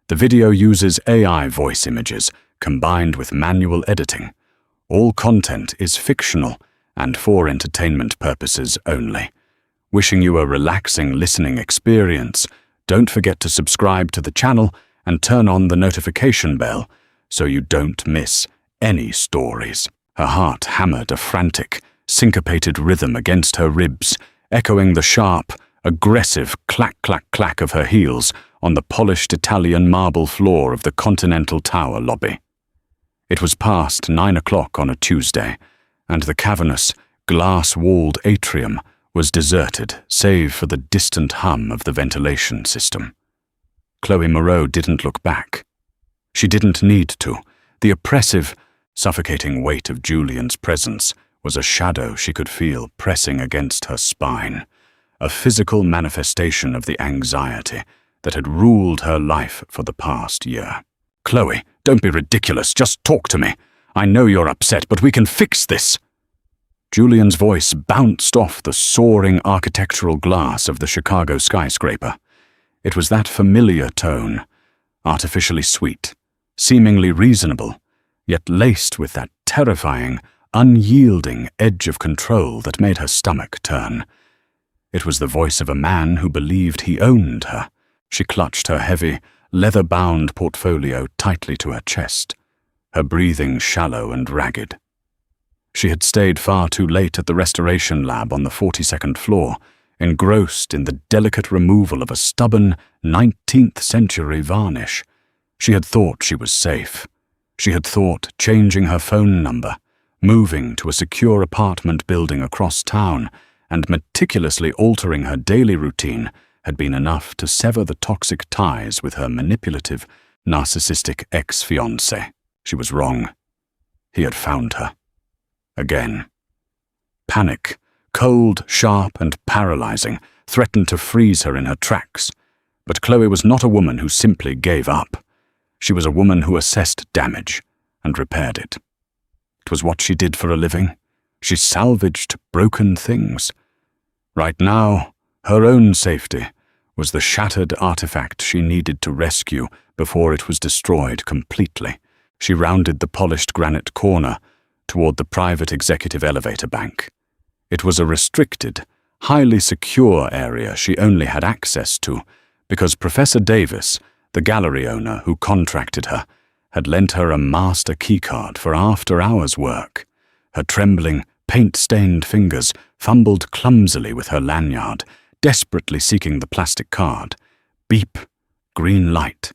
The video uses AI voice images combined with manual editing. All content is fictional and for entertainment purposes only. Wishing you a relaxing listening experience, don't forget to subscribe to the channel and turn on the notification bell so you don't miss any stories. Her heart hammered a frantic, syncopated rhythm against her ribs, echoing the sharp, aggressive clack-clack-clack of her heels on the polished Italian marble floor of the Continental Tower lobby. It was past 9 o'clock on a Tuesday, and the cavernous, glass-walled atrium was deserted save for the distant hum of the ventilation system. Chloe Moreau didn't look back. She didn't need to. The oppressive, suffocating weight of Julian's presence was a shadow she could feel pressing against her spine, a physical manifestation of the anxiety that had ruled her life for the past year. "Chloe, don't be ridiculous, just talk to me. I know you're upset, but we can fix this." Julian's voice bounced off the soaring architectural glass of the Chicago skyscraper. It was that familiar tone, artificially sweet, seemingly reasonable, yet laced with that terrifying, unyielding edge of control that made her stomach turn. It was the voice of a man who believed he owned her. She clutched her heavy, leather-bound portfolio tightly to her chest, her breathing shallow and ragged. She had stayed far too late at the restoration lab on the 42nd floor, engrossed in the delicate removal of a stubborn 19th-century varnish. She had thought she was safe. She had thought changing her phone number, moving to a secure apartment building across town, and meticulously altering her daily routine had been enough to sever the toxic ties with her manipulative, narcissistic ex-fiancé. She was wrong. He had found her. Again. Panic, cold, sharp, and paralyzing, threatened to freeze her in her tracks. But Chloe was not a woman who simply gave up. She was a woman who assessed damage and repaired it. It was what she did for a living. She salvaged broken things. Right now, her own safety was the shattered artifact she needed to rescue before it was destroyed completely. She rounded the polished granite corner toward the private executive elevator bank. It was a restricted, highly secure area she only had access to because Professor Davis, the gallery owner who contracted her, had lent her a master keycard for after-hours work. Her trembling, paint-stained fingers fumbled clumsily with her lanyard, desperately seeking the plastic card. Beep, green light.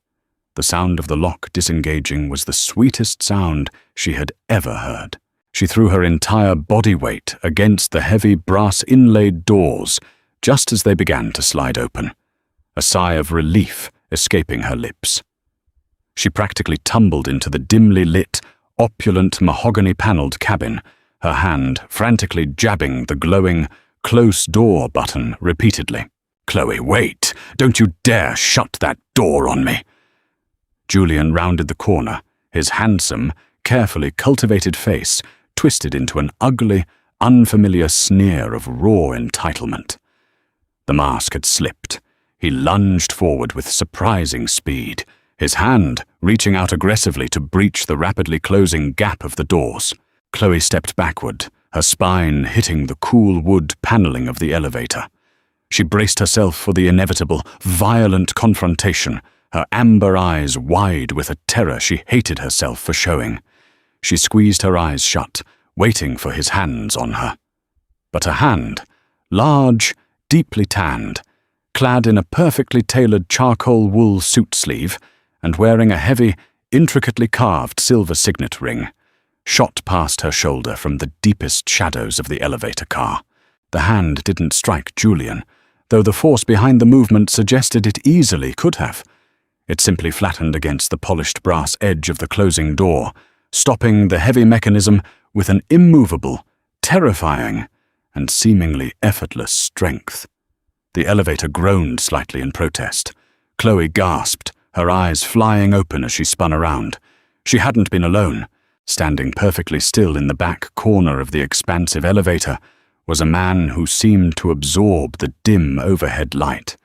The sound of the lock disengaging was the sweetest sound she had ever heard. She threw her entire body weight against the heavy brass-inlaid doors just as they began to slide open, a sigh of relief escaping her lips. She practically tumbled into the dimly lit, opulent mahogany-paneled cabin, her hand frantically jabbing the glowing close door button repeatedly. "Chloe, wait! Don't you dare shut that door on me!" Julian rounded the corner, his handsome, carefully cultivated face twisted into an ugly, unfamiliar sneer of raw entitlement. The mask had slipped. He lunged forward with surprising speed, his hand reaching out aggressively to breach the rapidly closing gap of the doors. Chloe stepped backward, her spine hitting the cool wood paneling of the elevator. She braced herself for the inevitable, violent confrontation, her amber eyes wide with a terror she hated herself for showing. She squeezed her eyes shut, waiting for his hands on her. But a hand, large, deeply tanned, clad in a perfectly tailored charcoal wool suit sleeve, and wearing a heavy, intricately carved silver signet ring, shot past her shoulder from the deepest shadows of the elevator car. The hand didn't strike Julian, though the force behind the movement suggested it easily could have. It simply flattened against the polished brass edge of the closing door, stopping the heavy mechanism with an immovable, terrifying, and seemingly effortless strength. The elevator groaned slightly in protest. Chloe gasped, her eyes flying open as she spun around. She hadn't been alone. Standing perfectly still in the back corner of the expansive elevator was a man who seemed to absorb the dim overhead light.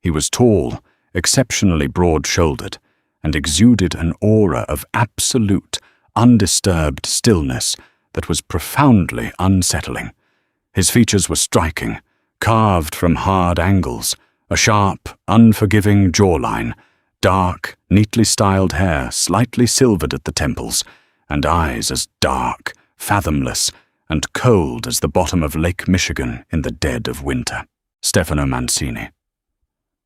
He was tall, exceptionally broad-shouldered, and exuded an aura of absolute, undisturbed stillness that was profoundly unsettling. His features were striking, carved from hard angles, a sharp, unforgiving jawline, dark, neatly styled hair slightly silvered at the temples, and eyes as dark, fathomless, and cold as the bottom of Lake Michigan in the dead of winter. Stefano Mancini.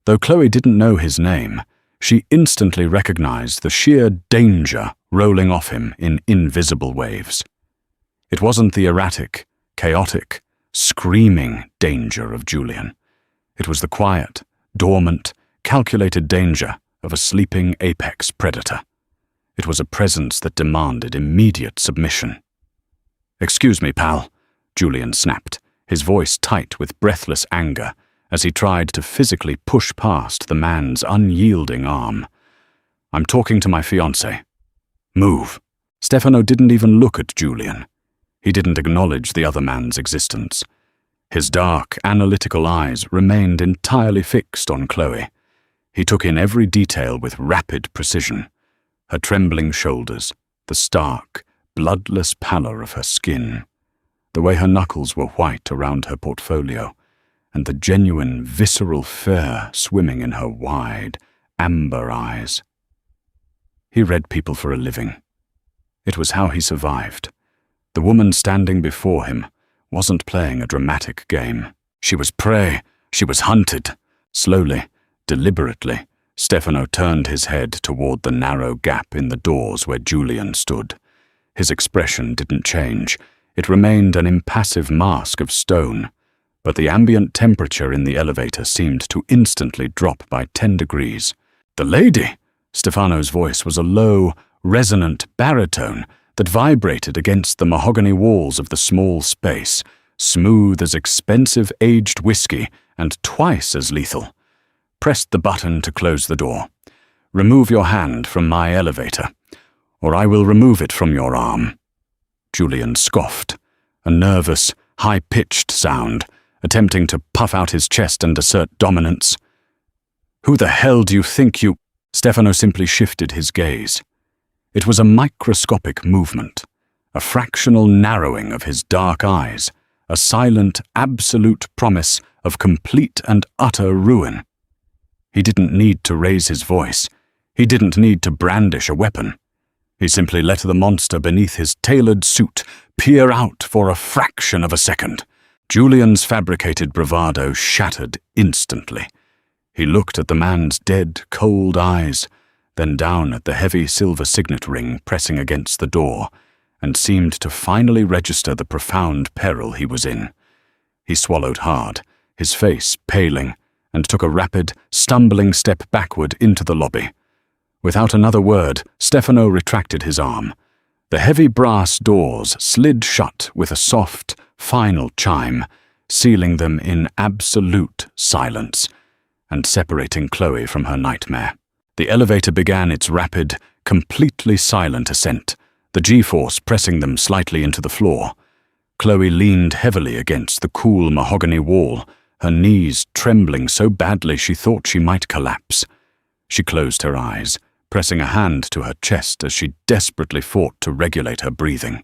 Though Chloe didn't know his name, she instantly recognized the sheer danger rolling off him in invisible waves. It wasn't the erratic, chaotic, screaming danger of Julian. It was the quiet, dormant, calculated danger of a sleeping apex predator. It was a presence that demanded immediate submission. "Excuse me, pal," Julian snapped, his voice tight with breathless anger as he tried to physically push past the man's unyielding arm. "I'm talking to my fiancée. Move." Stefano didn't even look at Julian. He didn't acknowledge the other man's existence. His dark, analytical eyes remained entirely fixed on Chloe. He took in every detail with rapid precision. Her trembling shoulders, the stark, bloodless pallor of her skin, the way her knuckles were white around her portfolio, and the genuine, visceral fear swimming in her wide, amber eyes. He read people for a living. It was how he survived. The woman standing before him wasn't playing a dramatic game. She was prey. She was hunted. Slowly, deliberately, Stefano turned his head toward the narrow gap in the doors where Julian stood. His expression didn't change. It remained an impassive mask of stone, but the ambient temperature in the elevator seemed to instantly drop by 10 degrees. "The lady!" Stefano's voice was a low, resonant baritone that vibrated against the mahogany walls of the small space, smooth as expensive aged whiskey and twice as lethal. Pressed the button to close the door. "Remove your hand from my elevator, or I will remove it from your arm." Julian scoffed, a nervous, high-pitched sound, attempting to puff out his chest and assert dominance. "Who the hell do you think you—" Stefano simply shifted his gaze. It was a microscopic movement, a fractional narrowing of his dark eyes, a silent, absolute promise of complete and utter ruin. He didn't need to raise his voice. He didn't need to brandish a weapon. He simply let the monster beneath his tailored suit peer out for a fraction of a second. Julian's fabricated bravado shattered instantly. He looked at the man's dead, cold eyes, then down at the heavy silver signet ring pressing against the door, and seemed to finally register the profound peril he was in. He swallowed hard, his face paling, and took a rapid, stumbling step backward into the lobby. Without another word, Stefano retracted his arm. The heavy brass doors slid shut with a soft, final chime, sealing them in absolute silence, and separating Chloe from her nightmare. The elevator began its rapid, completely silent ascent, the G-force pressing them slightly into the floor. Chloe leaned heavily against the cool mahogany wall, her knees trembling so badly she thought she might collapse. She closed her eyes, pressing a hand to her chest as she desperately fought to regulate her breathing.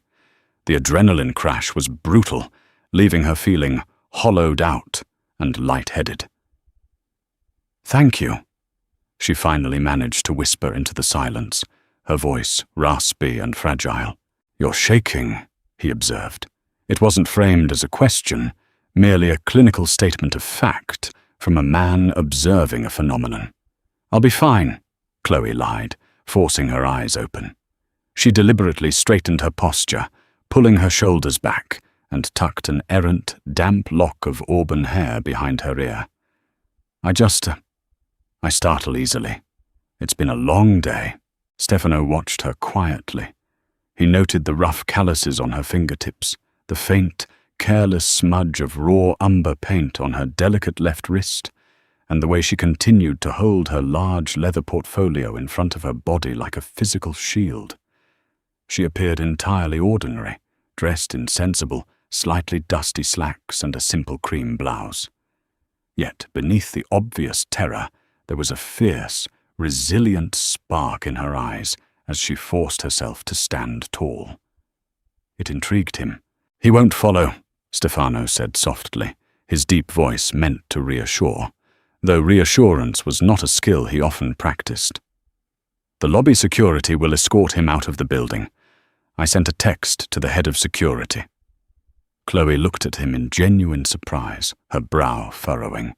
The adrenaline crash was brutal, leaving her feeling hollowed out and lightheaded. "Thank you," she finally managed to whisper into the silence, her voice raspy and fragile. "You're shaking," he observed. It wasn't framed as a question, merely a clinical statement of fact from a man observing a phenomenon. "I'll be fine," Chloe lied, forcing her eyes open. She deliberately straightened her posture, pulling her shoulders back, and tucked an errant, damp lock of auburn hair behind her ear. I startle easily. It's been a long day." Stefano watched her quietly. He noted the rough calluses on her fingertips, the faint, careless smudge of raw umber paint on her delicate left wrist, and the way she continued to hold her large leather portfolio in front of her body like a physical shield. She appeared entirely ordinary, dressed in sensible, slightly dusty slacks and a simple cream blouse. Yet beneath the obvious terror, there was a fierce, resilient spark in her eyes as she forced herself to stand tall. It intrigued him. "He won't follow," Stefano said softly, his deep voice meant to reassure, though reassurance was not a skill he often practiced. "The lobby security will escort him out of the building. I sent a text to the head of security." Chloe looked at him in genuine surprise, her brow furrowing.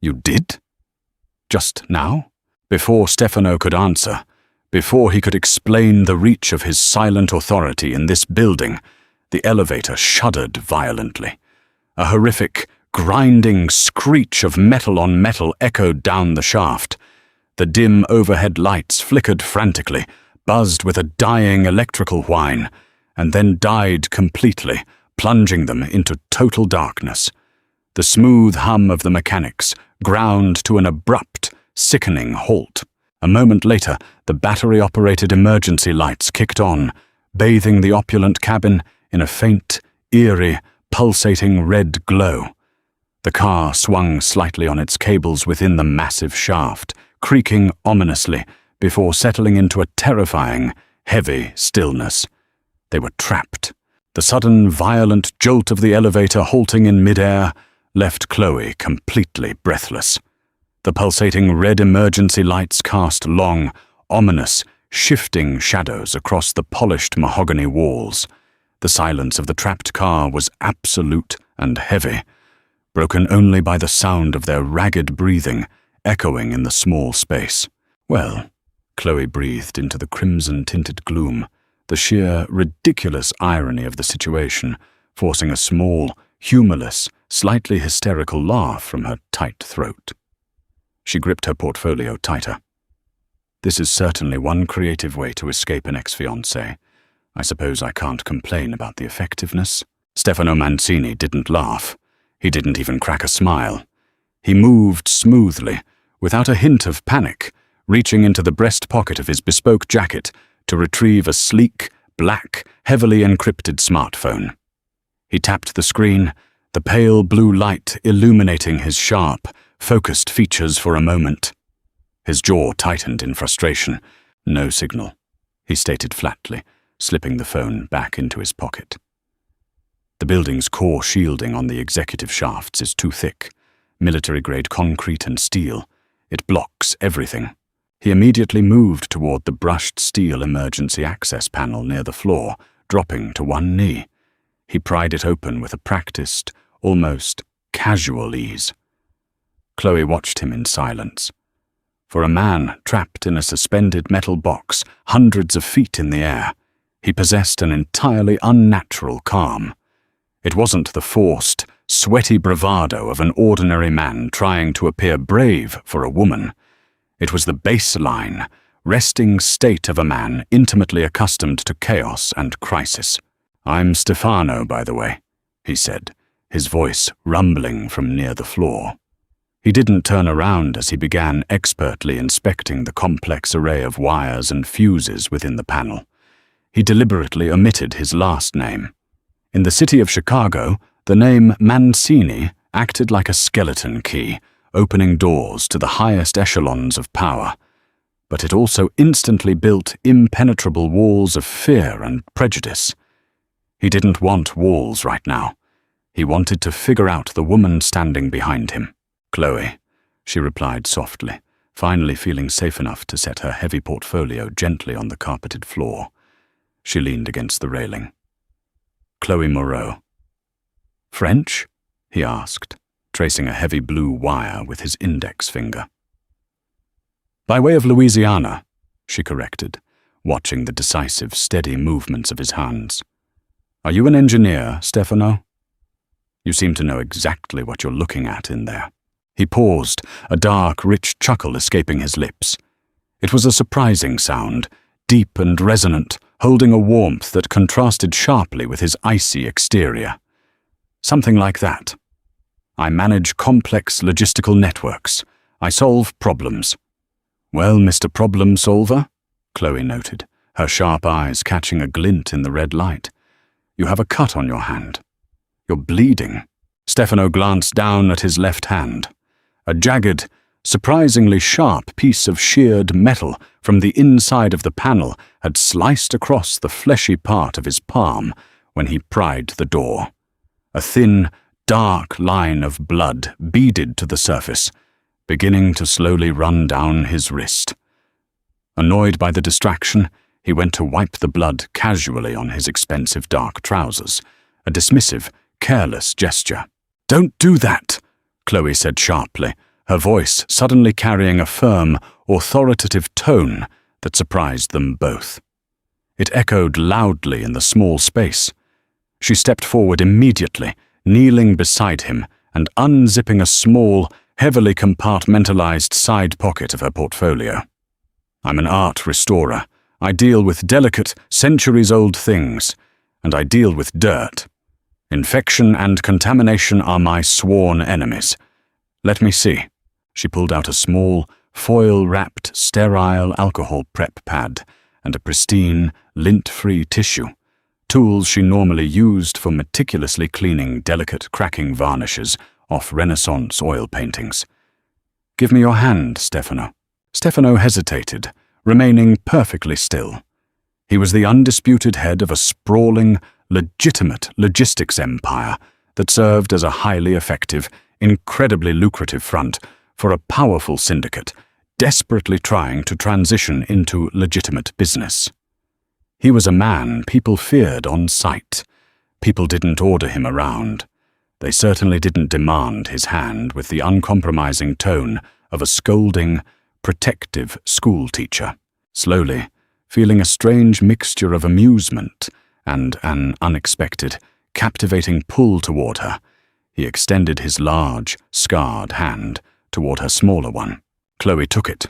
You did? Just now?" Before Stefano could answer, before he could explain the reach of his silent authority in this building, the elevator shuddered violently. A horrific, grinding screech of metal on metal echoed down the shaft. The dim overhead lights flickered frantically, buzzed with a dying electrical whine, and then died completely, plunging them into total darkness. The smooth hum of the mechanics ground to an abrupt, sickening halt. A moment later, the battery-operated emergency lights kicked on, bathing the opulent cabin in a faint, eerie, pulsating red glow. The car swung slightly on its cables within the massive shaft, creaking ominously before settling into a terrifying, heavy stillness. They were trapped. The sudden, violent jolt of the elevator halting in midair left Chloe completely breathless. The pulsating red emergency lights cast long, ominous, shifting shadows across the polished mahogany walls. The silence of the trapped car was absolute and heavy, broken only by the sound of their ragged breathing echoing in the small space. "Well," Chloe breathed into the crimson-tinted gloom, the sheer, ridiculous irony of the situation, forcing a small, humorless, slightly hysterical laugh from her tight throat. She gripped her portfolio tighter. "This is certainly one creative way to escape an ex-fiancé. I suppose I can't complain about the effectiveness." Stefano Mancini didn't laugh. He didn't even crack a smile. He moved smoothly, without a hint of panic, reaching into the breast pocket of his bespoke jacket to retrieve a sleek, black, heavily encrypted smartphone. He tapped the screen, the pale blue light illuminating his sharp, focused features for a moment. His jaw tightened in frustration. "No signal," he stated flatly, slipping the phone back into his pocket. "The building's core shielding on the executive shafts is too thick, military-grade concrete and steel. It blocks everything." He immediately moved toward the brushed steel emergency access panel near the floor, dropping to one knee. He pried it open with a practiced, almost casual ease. Chloe watched him in silence. For a man trapped in a suspended metal box hundreds of feet in the air, he possessed an entirely unnatural calm. It wasn't the forced, sweaty bravado of an ordinary man trying to appear brave for a woman. It was the baseline, resting state of a man intimately accustomed to chaos and crisis. "I'm Stefano, by the way," he said, his voice rumbling from near the floor. He didn't turn around as he began expertly inspecting the complex array of wires and fuses within the panel. He deliberately omitted his last name. In the city of Chicago, the name Mancini acted like a skeleton key, opening doors to the highest echelons of power. But it also instantly built impenetrable walls of fear and prejudice. He didn't want walls right now. He wanted to figure out the woman standing behind him. "Chloe," she replied softly, finally feeling safe enough to set her heavy portfolio gently on the carpeted floor. She leaned against the railing. "Chloe Moreau." "French?" he asked, tracing a heavy blue wire with his index finger. "By way of Louisiana," she corrected, watching the decisive, steady movements of his hands. "Are you an engineer, Stefano? You seem to know exactly what you're looking at in there." He paused, a dark, rich chuckle escaping his lips. It was a surprising sound, deep and resonant, holding a warmth that contrasted sharply with his icy exterior. Something like that. "I manage complex logistical networks. I solve problems." "Well, Mr. Problem Solver," Chloe noted, her sharp eyes catching a glint in the red light. "You have a cut on your hand. You're bleeding." Stefano glanced down at his left hand. A jagged, surprisingly sharp piece of sheared metal from the inside of the panel had sliced across the fleshy part of his palm when he pried the door. A thin, dark line of blood beaded to the surface, beginning to slowly run down his wrist. Annoyed by the distraction, he went to wipe the blood casually on his expensive dark trousers, a dismissive, careless gesture. "Don't do that," Chloe said sharply, her voice suddenly carrying a firm, authoritative tone that surprised them both. It echoed loudly in the small space. She stepped forward immediately, kneeling beside him and unzipping a small, heavily compartmentalized side pocket of her portfolio. "I'm an art restorer. I deal with delicate, centuries-old things, and I deal with dirt. Infection and contamination are my sworn enemies. Let me see." She pulled out a small, foil-wrapped, sterile alcohol prep pad and a pristine, lint-free tissue, tools she normally used for meticulously cleaning delicate cracking varnishes off Renaissance oil paintings. "Give me your hand, Stefano." Stefano hesitated, remaining perfectly still. He was the undisputed head of a sprawling, legitimate logistics empire that served as a highly effective, incredibly lucrative front for a powerful syndicate desperately trying to transition into legitimate business. He was a man people feared on sight. People didn't order him around. They certainly didn't demand his hand with the uncompromising tone of a scolding, protective schoolteacher. Slowly, feeling a strange mixture of amusement and an unexpected, captivating pull toward her, he extended his large, scarred hand toward her smaller one. Chloe took it.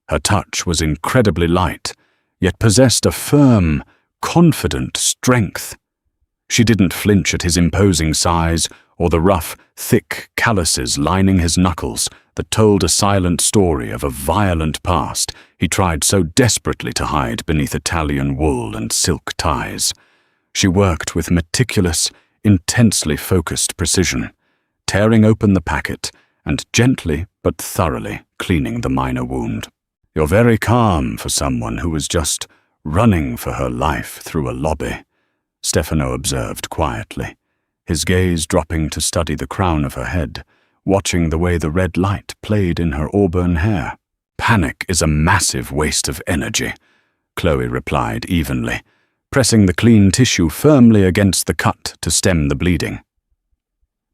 Her touch was incredibly light, yet possessed a firm, confident strength. She didn't flinch at his imposing size or the rough, thick calluses lining his knuckles that told a silent story of a violent past he tried so desperately to hide beneath Italian wool and silk ties. She worked with meticulous, intensely focused precision, tearing open the packet and gently but thoroughly cleaning the minor wound. "You're very calm for someone who was just running for her life through a lobby," Stefano observed quietly, his gaze dropping to study the crown of her head, watching the way the red light played in her auburn hair. "Panic is a massive waste of energy," Chloe replied evenly, pressing the clean tissue firmly against the cut to stem the bleeding.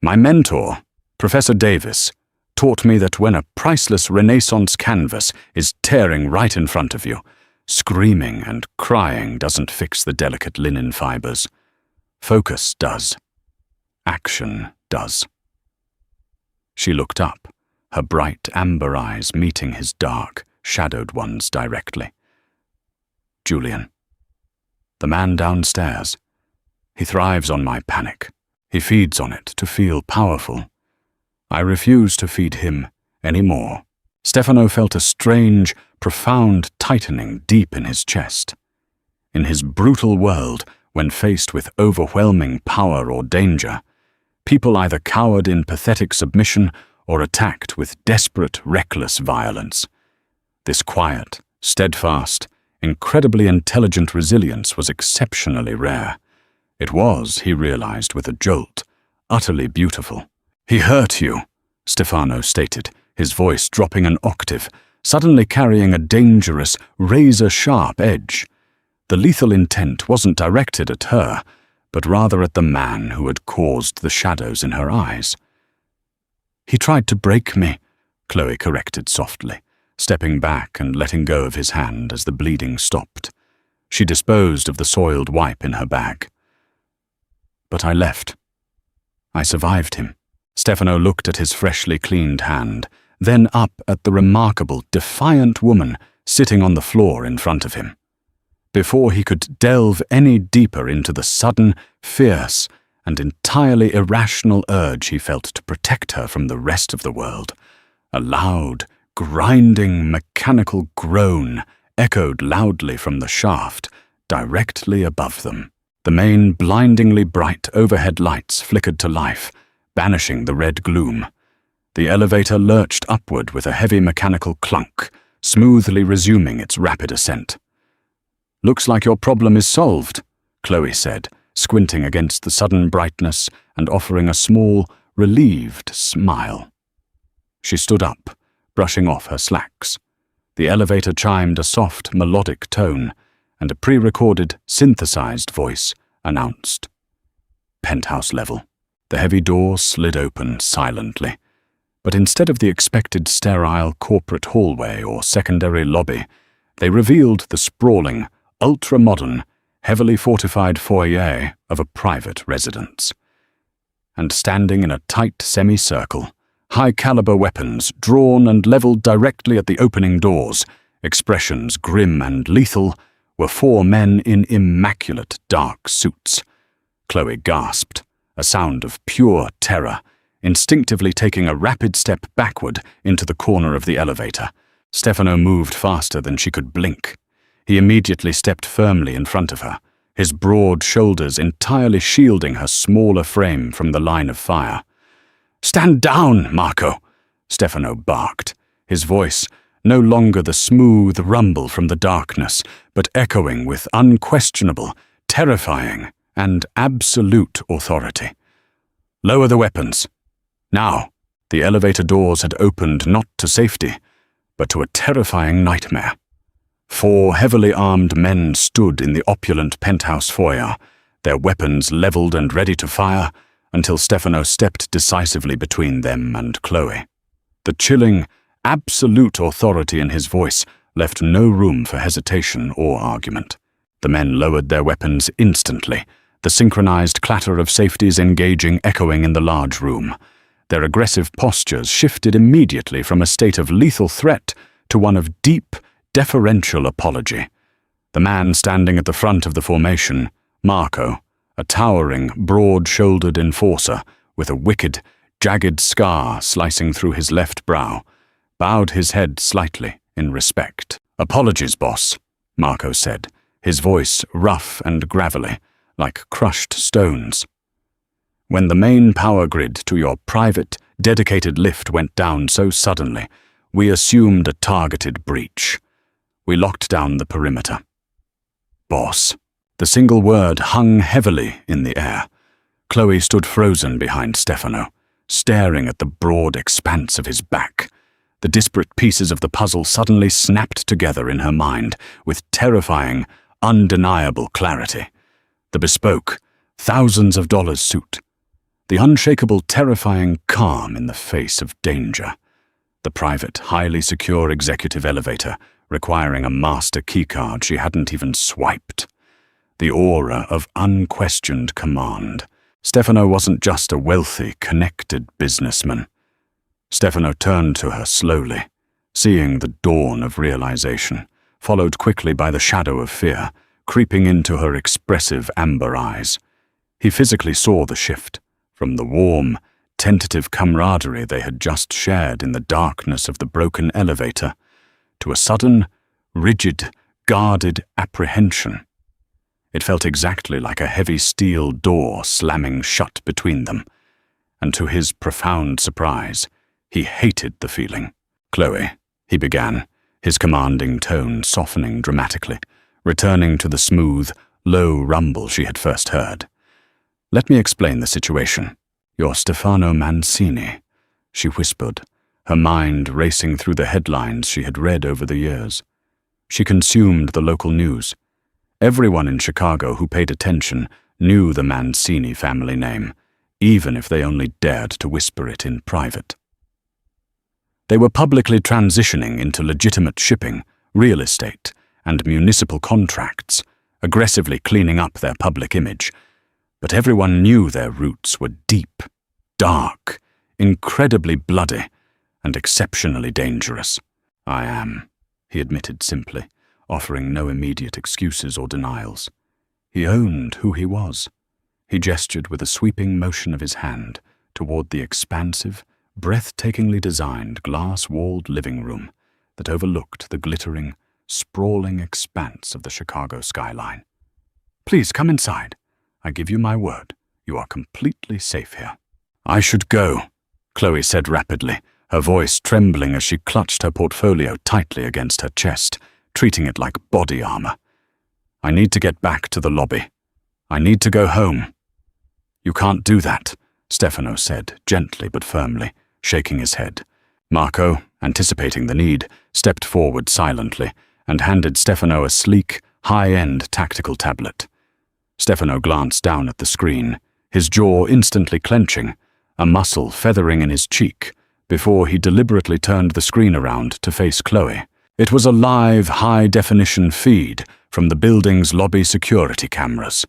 "My mentor, Professor Davis, taught me that when a priceless Renaissance canvas is tearing right in front of you, screaming and crying doesn't fix the delicate linen fibers. Focus does. Action does." She looked up, her bright amber eyes meeting his dark, shadowed ones directly. "Julian. The man downstairs. He thrives on my panic. He feeds on it to feel powerful. I refuse to feed him any more." Stefano felt a strange, profound tightening deep in his chest. In his brutal world, when faced with overwhelming power or danger, people either cowered in pathetic submission or attacked with desperate, reckless violence. This quiet, steadfast, incredibly intelligent resilience was exceptionally rare. It was, he realized with a jolt, utterly beautiful. "He hurt you," Stefano stated, his voice dropping an octave, suddenly carrying a dangerous, razor-sharp edge. The lethal intent wasn't directed at her, but rather at the man who had caused the shadows in her eyes. "He tried to break me," Chloe corrected softly, stepping back and letting go of his hand as the bleeding stopped. She disposed of the soiled wipe in her bag. "But I left. I survived him." Stefano looked at his freshly cleaned hand, then up at the remarkable, defiant woman sitting on the floor in front of him. Before he could delve any deeper into the sudden, fierce, and entirely irrational urge he felt to protect her from the rest of the world, a loud, grinding, mechanical groan echoed loudly from the shaft, directly above them. The main blindingly bright overhead lights flickered to life, banishing the red gloom. The elevator lurched upward with a heavy mechanical clunk, smoothly resuming its rapid ascent. "Looks like your problem is solved," Chloe said, squinting against the sudden brightness and offering a small, relieved smile. She stood up, brushing off her slacks. The elevator chimed a soft, melodic tone, and a pre-recorded, synthesized voice announced. Penthouse level. The heavy door slid open silently. But instead of the expected sterile corporate hallway or secondary lobby, they revealed the sprawling, ultra-modern, heavily fortified foyer of a private residence. And standing in a tight semicircle, high-caliber weapons drawn and leveled directly at the opening doors, expressions grim and lethal, were 4 men in immaculate dark suits. Chloe gasped, a sound of pure terror, instinctively taking a rapid step backward into the corner of the elevator. Stefano moved faster than she could blink. He immediately stepped firmly in front of her, his broad shoulders entirely shielding her smaller frame from the line of fire. "Stand down, Marco!" Stefano barked, his voice no longer the smooth rumble from the darkness, but echoing with unquestionable, terrifying, and absolute authority. "Lower the weapons." Now, the elevator doors had opened not to safety, but to a terrifying nightmare. 4 heavily armed men stood in the opulent penthouse foyer, their weapons leveled and ready to fire, until Stefano stepped decisively between them and Chloe. The chilling, absolute authority in his voice left no room for hesitation or argument. The men lowered their weapons instantly, the synchronized clatter of safeties engaging echoing in the large room. Their aggressive postures shifted immediately from a state of lethal threat to one of deep, deferential apology. The man standing at the front of the formation, Marco, a towering, broad-shouldered enforcer with a wicked, jagged scar slicing through his left brow, bowed his head slightly in respect. "Apologies, boss," Marco said, his voice rough and gravelly, like crushed stones. "When the main power grid to your private, dedicated lift went down so suddenly, we assumed a targeted breach. We locked down the perimeter." "Boss." The single word hung heavily in the air. Chloe stood frozen behind Stefano, staring at the broad expanse of his back. The disparate pieces of the puzzle suddenly snapped together in her mind with terrifying, undeniable clarity. The bespoke, thousands of dollars suit. The unshakable, terrifying calm in the face of danger. The private, highly secure executive elevator requiring a master keycard she hadn't even swiped. The aura of unquestioned command. Stefano wasn't just a wealthy, connected businessman. Stefano turned to her slowly, seeing the dawn of realization, followed quickly by the shadow of fear, creeping into her expressive amber eyes. He physically saw the shift, from the warm, tentative camaraderie they had just shared in the darkness of the broken elevator, to a sudden, rigid, guarded apprehension. It felt exactly like a heavy steel door slamming shut between them, and to his profound surprise, he hated the feeling. "Chloe," he began, his commanding tone softening dramatically, returning to the smooth, low rumble she had first heard. "Let me explain the situation. You're Stefano Mancini," she whispered, her mind racing through the headlines she had read over the years. She consumed the local news. Everyone in Chicago who paid attention knew the Mancini family name, even if they only dared to whisper it in private. They were publicly transitioning into legitimate shipping, real estate, and municipal contracts, aggressively cleaning up their public image. But everyone knew their roots were deep, dark, incredibly bloody, and exceptionally dangerous. "I am," he admitted simply, offering no immediate excuses or denials. He owned who he was. He gestured with a sweeping motion of his hand toward the expansive, breathtakingly designed glass-walled living room that overlooked the glittering, sprawling expanse of the Chicago skyline. "Please come inside. I give you my word, you are completely safe here." "I should go," Chloe said rapidly, her voice trembling as she clutched her portfolio tightly against her chest, treating it like body armor. I need to get back to the lobby. I need to go home. You can't do that, Stefano said, gently but firmly, shaking his head. Marco, anticipating the need, stepped forward silently and handed Stefano a sleek, high-end tactical tablet. Stefano glanced down at the screen, his jaw instantly clenching, a muscle feathering in his cheek, before he deliberately turned the screen around to face Chloe. It was a live, high-definition feed from the building's lobby security cameras.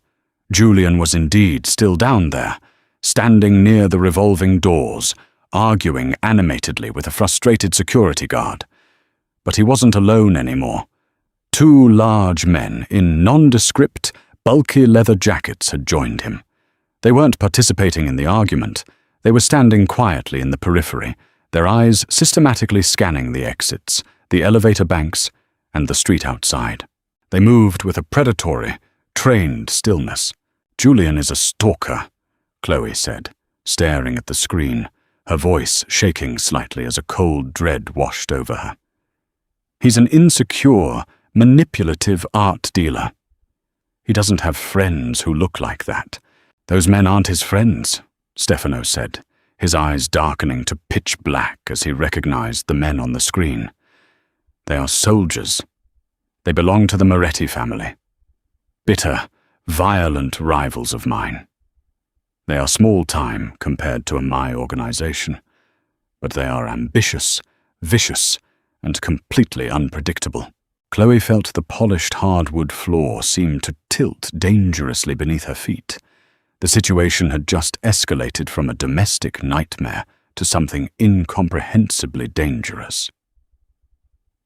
Julian was indeed still down there, standing near the revolving doors, arguing animatedly with a frustrated security guard. But he wasn't alone anymore. Two large men in nondescript, bulky leather jackets had joined him. They weren't participating in the argument. They were standing quietly in the periphery, their eyes systematically scanning the exits, the elevator banks, and the street outside. They moved with a predatory, trained stillness. "Julian is a stalker," Chloe said, staring at the screen, her voice shaking slightly as a cold dread washed over her. "He's an insecure, manipulative art dealer. He doesn't have friends who look like that. Those men aren't his friends," Stefano said, his eyes darkening to pitch black as he recognized the men on the screen. "They are soldiers. They belong to the Moretti family. Bitter, violent rivals of mine. They are small time compared to my organization, but they are ambitious, vicious, and completely unpredictable." Chloe felt the polished hardwood floor seem to tilt dangerously beneath her feet. The situation had just escalated from a domestic nightmare to something incomprehensibly dangerous.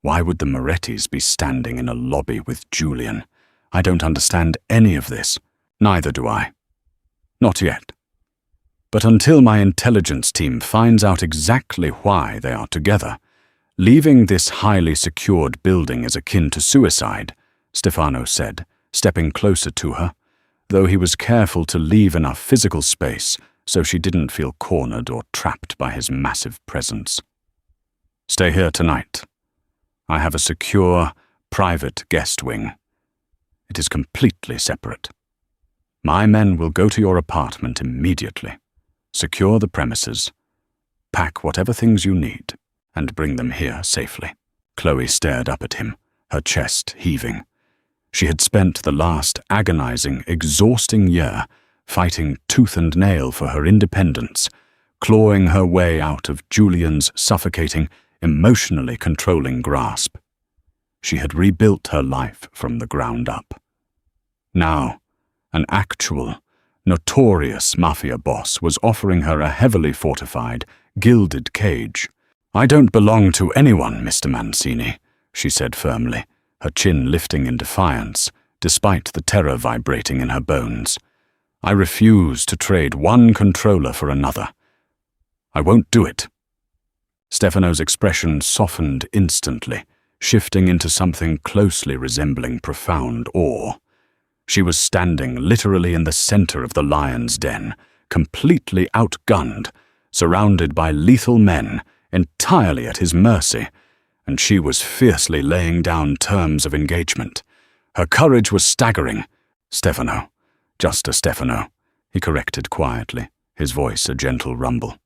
Why would the Morettis be standing in a lobby with Julian? I don't understand any of this. Neither do I. Not yet. But until my intelligence team finds out exactly why they are together, leaving this highly secured building is akin to suicide, Stefano said, stepping closer to her, though he was careful to leave enough physical space so she didn't feel cornered or trapped by his massive presence. "Stay here tonight. I have a secure, private guest wing. It is completely separate. My men will go to your apartment immediately, secure the premises, pack whatever things you need, and bring them here safely." Chloe stared up at him, her chest heaving. She had spent the last agonizing, exhausting year fighting tooth and nail for her independence, clawing her way out of Julian's suffocating, emotionally controlling grasp. She had rebuilt her life from the ground up. Now, an actual, notorious mafia boss was offering her a heavily fortified, gilded cage. "I don't belong to anyone, Mr. Mancini," she said firmly, her chin lifting in defiance, despite the terror vibrating in her bones. "I refuse to trade one controller for another. I won't do it." Stefano's expression softened instantly, shifting into something closely resembling profound awe. She was standing literally in the center of the lion's den, completely outgunned, surrounded by lethal men, entirely at his mercy, and she was fiercely laying down terms of engagement. Her courage was staggering. "Stefano, just a Stefano," he corrected quietly, his voice a gentle rumble.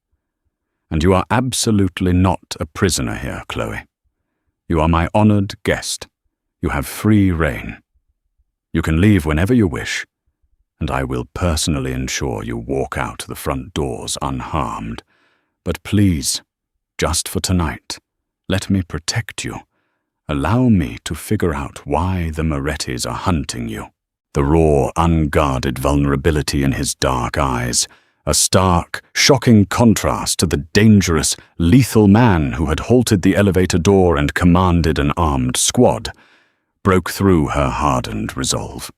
"And you are absolutely not a prisoner here, Chloe. You are my honored guest. You have free reign. You can leave whenever you wish, and I will personally ensure you walk out the front doors unharmed. But please, just for tonight, let me protect you. Allow me to figure out why the Morettis are hunting you." The raw, unguarded vulnerability in his dark eyes, a stark, shocking contrast to the dangerous, lethal man who had halted the elevator door and commanded an armed squad, broke through her hardened resolve.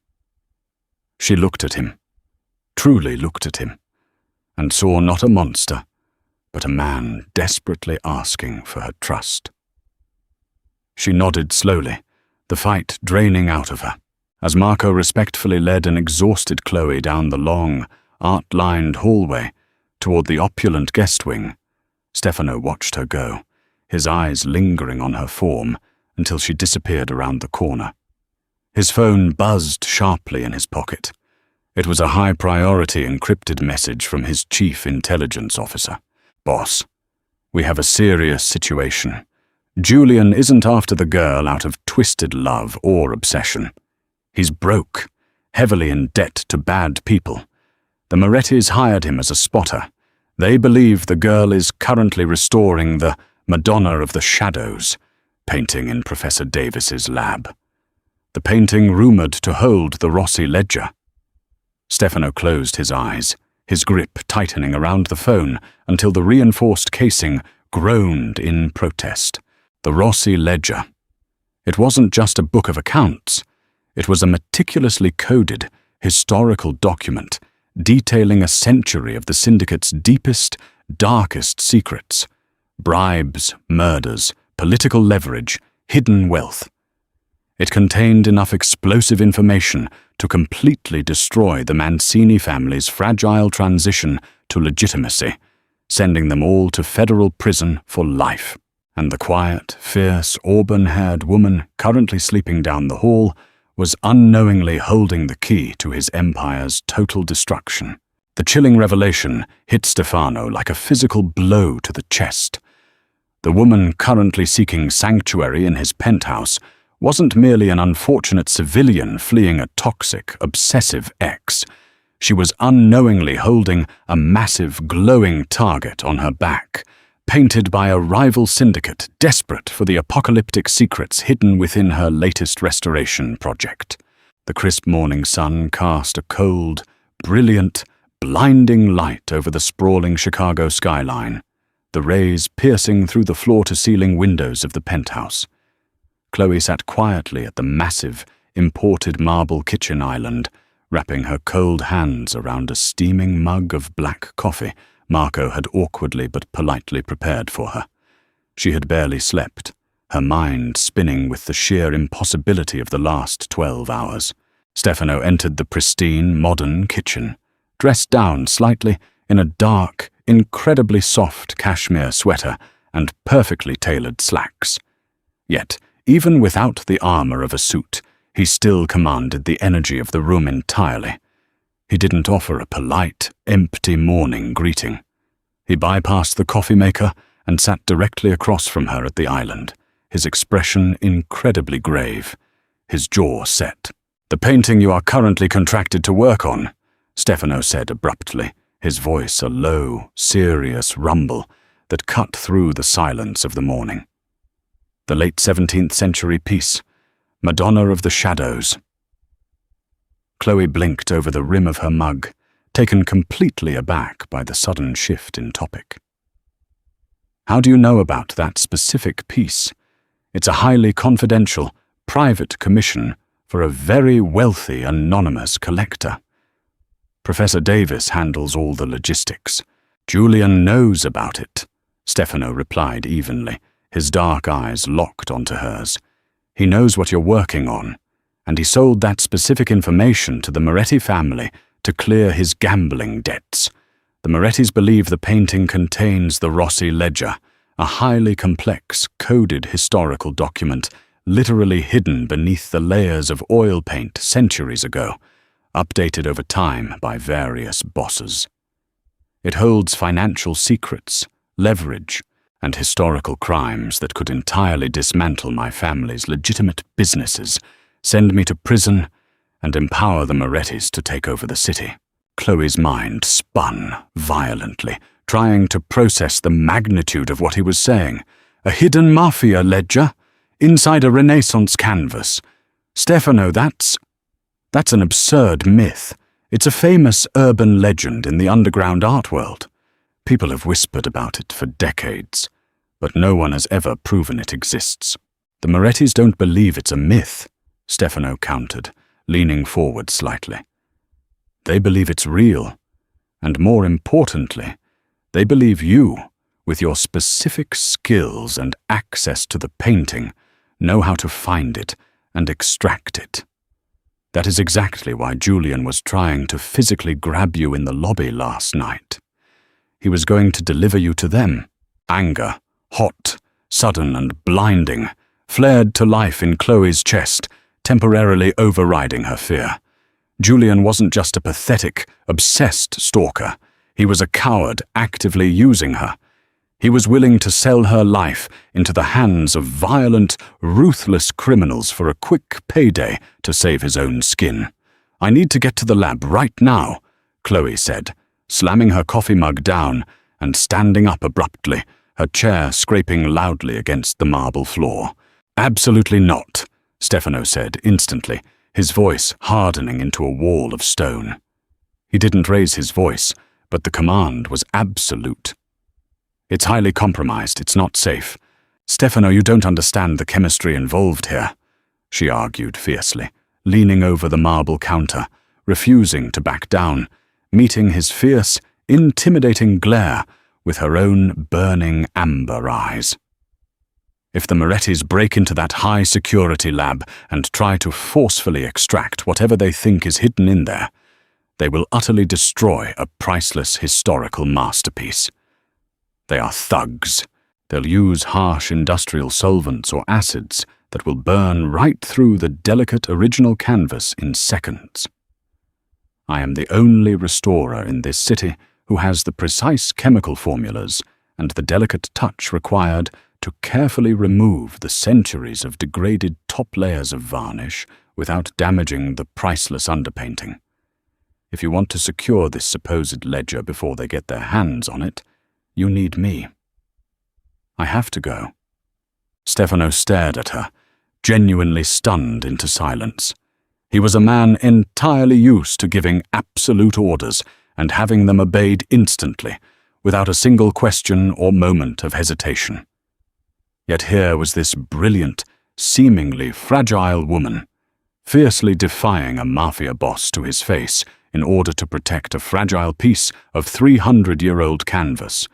She looked at him, truly looked at him, and saw not a monster, but a man desperately asking for her trust. She nodded slowly, the fight draining out of her, as Marco respectfully led an exhausted Chloe down the long, art-lined hallway toward the opulent guest wing, Stefano watched her go, his eyes lingering on her form until she disappeared around the corner. His phone buzzed sharply in his pocket. It was a high-priority encrypted message from his chief intelligence officer. "Boss, we have a serious situation. Julian isn't after the girl out of twisted love or obsession. He's broke, heavily in debt to bad people. The Morettis hired him as a spotter. They believe the girl is currently restoring the Madonna of the Shadows painting in Professor Davis's lab. The painting rumored to hold the Rossi ledger." Stefano closed his eyes, his grip tightening around the phone until the reinforced casing groaned in protest. The Rossi ledger. It wasn't just a book of accounts. It was a meticulously coded, historical document detailing a century of the syndicate's deepest, darkest secrets. Bribes, murders, political leverage, hidden wealth. It contained enough explosive information to completely destroy the Mancini family's fragile transition to legitimacy, sending them all to federal prison for life. And the quiet, fierce, auburn-haired woman currently sleeping down the hall was unknowingly holding the key to his empire's total destruction. The chilling revelation hit Stefano like a physical blow to the chest. The woman currently seeking sanctuary in his penthouse wasn't merely an unfortunate civilian fleeing a toxic, obsessive ex. She was unknowingly holding a massive, glowing target on her back, painted by a rival syndicate desperate for the apocalyptic secrets hidden within her latest restoration project. The crisp morning sun cast a cold, brilliant, blinding light over the sprawling Chicago skyline, the rays piercing through the floor-to-ceiling windows of the penthouse. Chloe sat quietly at the massive, imported marble kitchen island, wrapping her cold hands around a steaming mug of black coffee Marco had awkwardly but politely prepared for her. She had barely slept, her mind spinning with the sheer impossibility of the last 12 hours. Stefano entered the pristine, modern kitchen, dressed down slightly in a dark, incredibly soft cashmere sweater and perfectly tailored slacks. Yet, even without the armor of a suit, he still commanded the energy of the room entirely. He didn't offer a polite, empty morning greeting. He bypassed the coffee maker and sat directly across from her at the island, his expression incredibly grave, his jaw set. "The painting you are currently contracted to work on," Stefano said abruptly, his voice a low, serious rumble that cut through the silence of the morning. "The late 17th century piece, Madonna of the Shadows." Chloe blinked over the rim of her mug, taken completely aback by the sudden shift in topic. "How do you know about that specific piece? It's a highly confidential, private commission for a very wealthy, anonymous collector. Professor Davis handles all the logistics. Julian knows about it," Stefano replied evenly, his dark eyes locked onto hers. "He knows what you're working on, and he sold that specific information to the Moretti family to clear his gambling debts. The Morettis believe the painting contains the Rossi ledger, a highly complex, coded historical document literally hidden beneath the layers of oil paint centuries ago, updated over time by various bosses. It holds financial secrets, leverage, and historical crimes that could entirely dismantle my family's legitimate businesses, send me to prison, and empower the Morettis to take over the city." Chloe's mind spun violently, trying to process the magnitude of what he was saying. A hidden mafia ledger? Inside a Renaissance canvas? Stefano, that's an absurd myth. It's a famous urban legend in the underground art world. People have whispered about it for decades, but no one has ever proven it exists. "The Morettis don't believe it's a myth," Stefano countered, leaning forward slightly. "They believe it's real, and more importantly, they believe you, with your specific skills and access to the painting, know how to find it and extract it. That is exactly why Julian was trying to physically grab you in the lobby last night. He was going to deliver you to them." Anger, hot, sudden and blinding, flared to life in Chloe's chest, temporarily overriding her fear. Julian wasn't just a pathetic, obsessed stalker. He was a coward actively using her. He was willing to sell her life into the hands of violent, ruthless criminals for a quick payday to save his own skin. "I need to get to the lab right now," Chloe said, slamming her coffee mug down and standing up abruptly, her chair scraping loudly against the marble floor. "Absolutely not," Stefano said instantly, his voice hardening into a wall of stone. He didn't raise his voice, but the command was absolute. "It's highly compromised, it's not safe. Stefano, you don't understand the chemistry involved here," she argued fiercely, leaning over the marble counter, refusing to back down, meeting his fierce, intimidating glare with her own burning amber eyes. "If the Morettis break into that high-security lab and try to forcefully extract whatever they think is hidden in there, they will utterly destroy a priceless historical masterpiece. They are thugs. They'll use harsh industrial solvents or acids that will burn right through the delicate original canvas in seconds. I am the only restorer in this city who has the precise chemical formulas and the delicate touch required to carefully remove the centuries of degraded top layers of varnish without damaging the priceless underpainting. If you want to secure this supposed ledger before they get their hands on it, you need me. I have to go." Stefano stared at her, genuinely stunned into silence. He was a man entirely used to giving absolute orders and having them obeyed instantly, without a single question or moment of hesitation. Yet here was this brilliant, seemingly fragile woman, fiercely defying a mafia boss to his face in order to protect a fragile piece of 300-year-old canvas.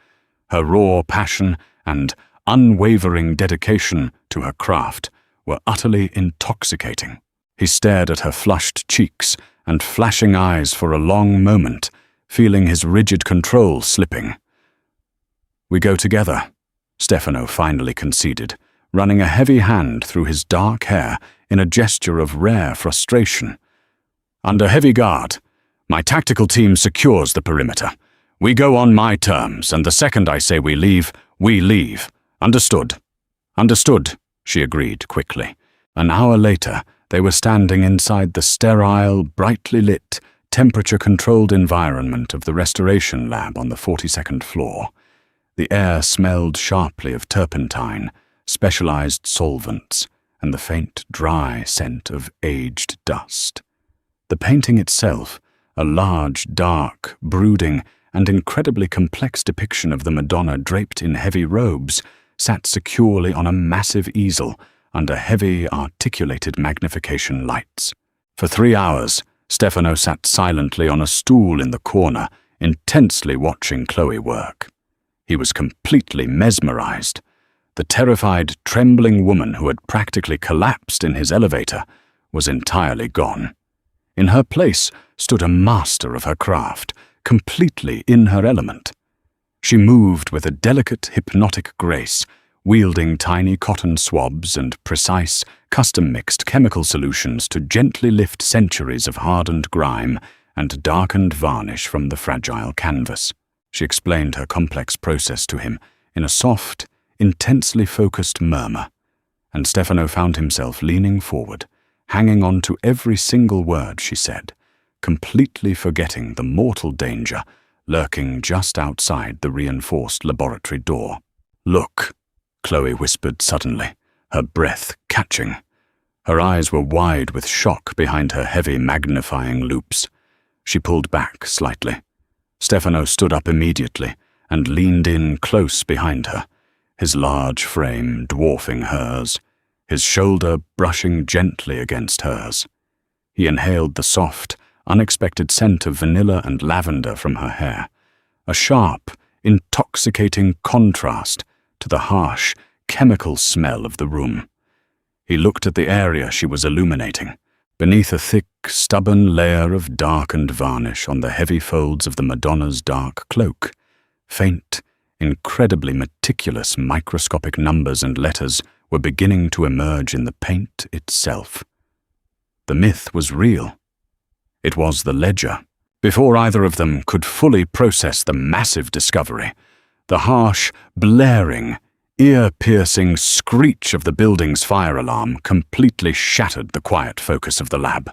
Her raw passion and unwavering dedication to her craft were utterly intoxicating. He stared at her flushed cheeks and flashing eyes for a long moment, feeling his rigid control slipping. "We go together," Stefano finally conceded, running a heavy hand through his dark hair in a gesture of rare frustration. "Under heavy guard. My tactical team secures the perimeter. We go on my terms, and the second I say we leave, we leave. Understood?" "Understood," she agreed quickly. An hour later, they were standing inside the sterile, brightly lit, temperature-controlled environment of the restoration lab on the 42nd floor. The air smelled sharply of turpentine, specialized solvents, and the faint, dry scent of aged dust. The painting itself, a large, dark, brooding, and incredibly complex depiction of the Madonna draped in heavy robes, sat securely on a massive easel under heavy, articulated magnification lights. For 3 hours, Stefano sat silently on a stool in the corner, intensely watching Chloe work. He was completely mesmerized. The terrified, trembling woman who had practically collapsed in his elevator was entirely gone. In her place stood a master of her craft, completely in her element. She moved with a delicate, hypnotic grace, wielding tiny cotton swabs and precise, custom-mixed chemical solutions to gently lift centuries of hardened grime and darkened varnish from the fragile canvas. She explained her complex process to him in a soft, intensely focused murmur, and Stefano found himself leaning forward, hanging on to every single word she said, completely forgetting the mortal danger lurking just outside the reinforced laboratory door. "Look," Chloe whispered suddenly, her breath catching. Her eyes were wide with shock behind her heavy magnifying loupes. She pulled back slightly. Stefano stood up immediately and leaned in close behind her, his large frame dwarfing hers, his shoulder brushing gently against hers. He inhaled the soft, unexpected scent of vanilla and lavender from her hair, a sharp, intoxicating contrast to the harsh, chemical smell of the room. He looked at the area she was illuminating, beneath a thick, stubborn layer of darkened varnish on the heavy folds of the Madonna's dark cloak. Faint, Incredibly meticulous microscopic numbers and letters were beginning to emerge in the paint itself. The myth was real. It was the ledger. Before either of them could fully process the massive discovery, the harsh, blaring, ear-piercing screech of the building's fire alarm completely shattered the quiet focus of the lab.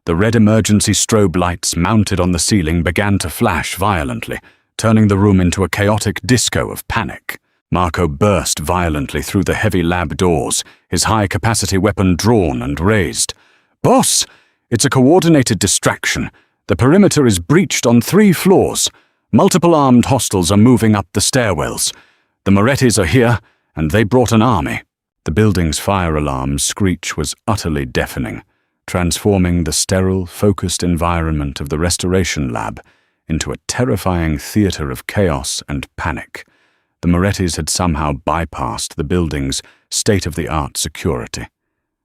The red emergency strobe lights mounted on the ceiling began to flash violently, turning the room into a chaotic disco of panic. Marco burst violently through the heavy lab doors, his high-capacity weapon drawn and raised. "Boss! It's a coordinated distraction. The perimeter is breached on 3 floors. Multiple armed hostiles are moving up the stairwells. The Morettis are here, and they brought an army." The building's fire alarm's screech was utterly deafening, transforming the sterile, focused environment of the restoration lab into a terrifying theater of chaos and panic. The Morettis had somehow bypassed the building's state-of-the-art security,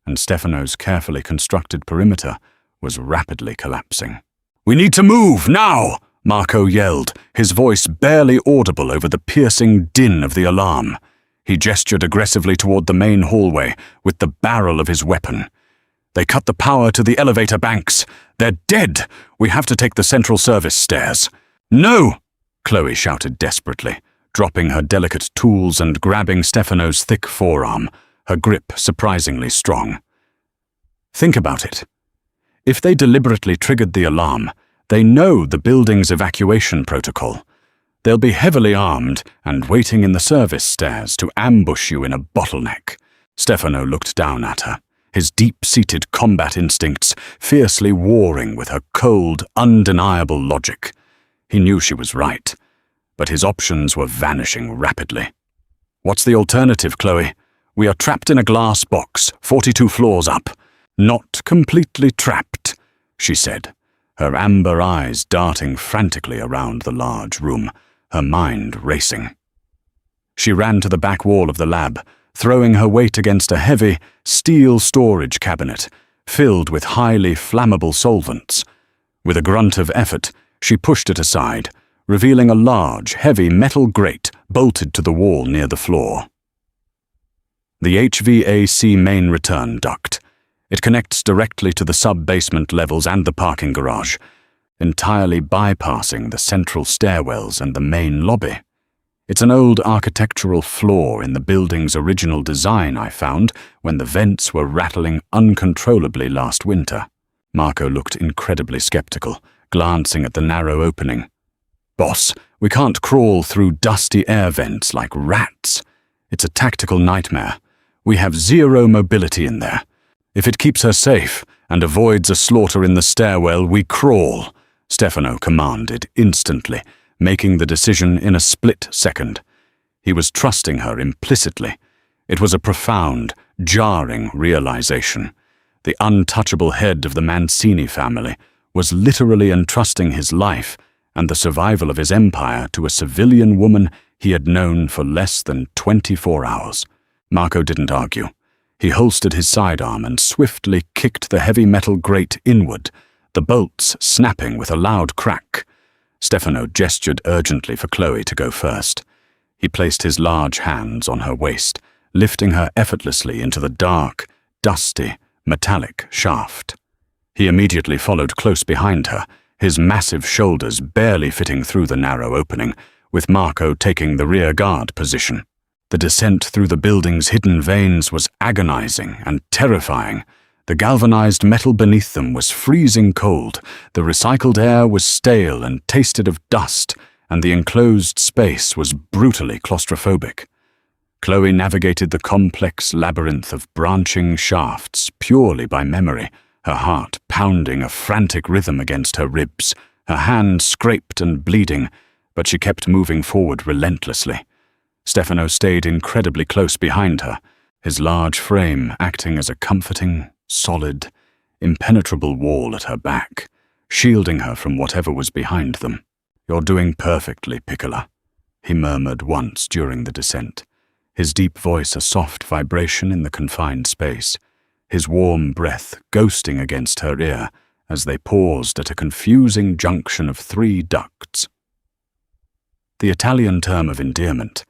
and Stefano's carefully constructed perimeter was rapidly collapsing. "We need to move, now!" Marco yelled, his voice barely audible over the piercing din of the alarm. He gestured aggressively toward the main hallway with the barrel of his weapon. "They cut the power to the elevator banks. They're dead. We have to take the central service stairs." "No!" Chloe shouted desperately, dropping her delicate tools and grabbing Stefano's thick forearm, her grip surprisingly strong. "Think about it. If they deliberately triggered the alarm, they know the building's evacuation protocol. They'll be heavily armed and waiting in the service stairs to ambush you in a bottleneck." Stefano looked down at her, his deep-seated combat instincts fiercely warring with her cold, undeniable logic. He knew she was right, but his options were vanishing rapidly. "What's the alternative, Chloe? We are trapped in a glass box, 42 floors up." "Not completely trapped," she said, her amber eyes darting frantically around the large room, her mind racing. She ran to the back wall of the lab, throwing her weight against a heavy, steel storage cabinet filled with highly flammable solvents. With a grunt of effort, she pushed it aside, revealing a large, heavy metal grate bolted to the wall near the floor. The HVAC main return duct. It connects directly to the sub-basement levels and the parking garage, entirely bypassing the central stairwells and the main lobby. It's an old architectural flaw in the building's original design I found when the vents were rattling uncontrollably last winter. Marco looked incredibly skeptical, glancing at the narrow opening. "Boss, we can't crawl through dusty air vents like rats. It's a tactical nightmare. We have 0 mobility in there. If it keeps her safe and avoids a slaughter in the stairwell, we crawl," Stefano commanded instantly, making the decision in a split second. He was trusting her implicitly. It was a profound, jarring realization. The untouchable head of the Mancini family was literally entrusting his life and the survival of his empire to a civilian woman he had known for less than 24 hours. Marco didn't argue. He holstered his sidearm and swiftly kicked the heavy metal grate inward, the bolts snapping with a loud crack. Stefano gestured urgently for Chloe to go first. He placed his large hands on her waist, lifting her effortlessly into the dark, dusty, metallic shaft. He immediately followed close behind her, his massive shoulders barely fitting through the narrow opening, with Marco taking the rear guard position. The descent through the building's hidden veins was agonizing and terrifying. The galvanized metal beneath them was freezing cold, the recycled air was stale and tasted of dust, and the enclosed space was brutally claustrophobic. Chloe navigated the complex labyrinth of branching shafts purely by memory, her heart pounding a frantic rhythm against her ribs, her hand scraped and bleeding, but she kept moving forward relentlessly. Stefano stayed incredibly close behind her, his large frame acting as a comforting, solid, impenetrable wall at her back, shielding her from whatever was behind them. "You're doing perfectly, Piccola," he murmured once during the descent, his deep voice a soft vibration in the confined space, his warm breath ghosting against her ear as they paused at a confusing junction of 3 ducts. The Italian term of endearment,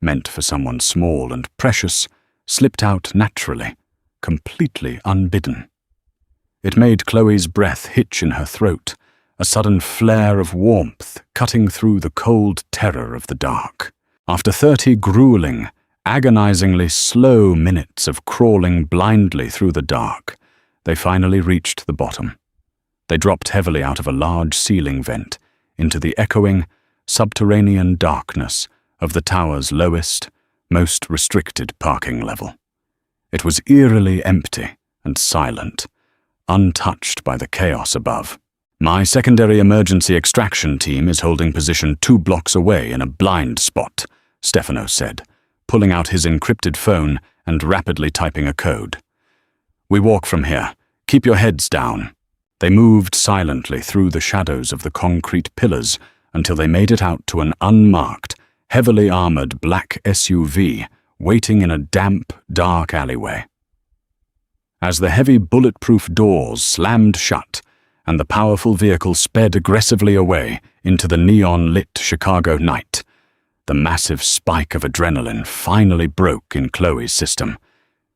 meant for someone small and precious, slipped out naturally, completely unbidden. It made Chloe's breath hitch in her throat, a sudden flare of warmth cutting through the cold terror of the dark. After 30 grueling, agonizingly slow minutes of crawling blindly through the dark, they finally reached the bottom. They dropped heavily out of a large ceiling vent into the echoing, subterranean darkness of the tower's lowest, most restricted parking level. It was eerily empty and silent, untouched by the chaos above. My secondary emergency extraction team is holding position 2 blocks away in a blind spot, Stefano said, pulling out his encrypted phone and rapidly typing a code. We walk from here. Keep your heads down. They moved silently through the shadows of the concrete pillars until they made it out to an unmarked, heavily armored black SUV waiting in a damp, dark alleyway. As the heavy bulletproof doors slammed shut and the powerful vehicle sped aggressively away into the neon-lit Chicago night, the massive spike of adrenaline finally broke in Chloe's system.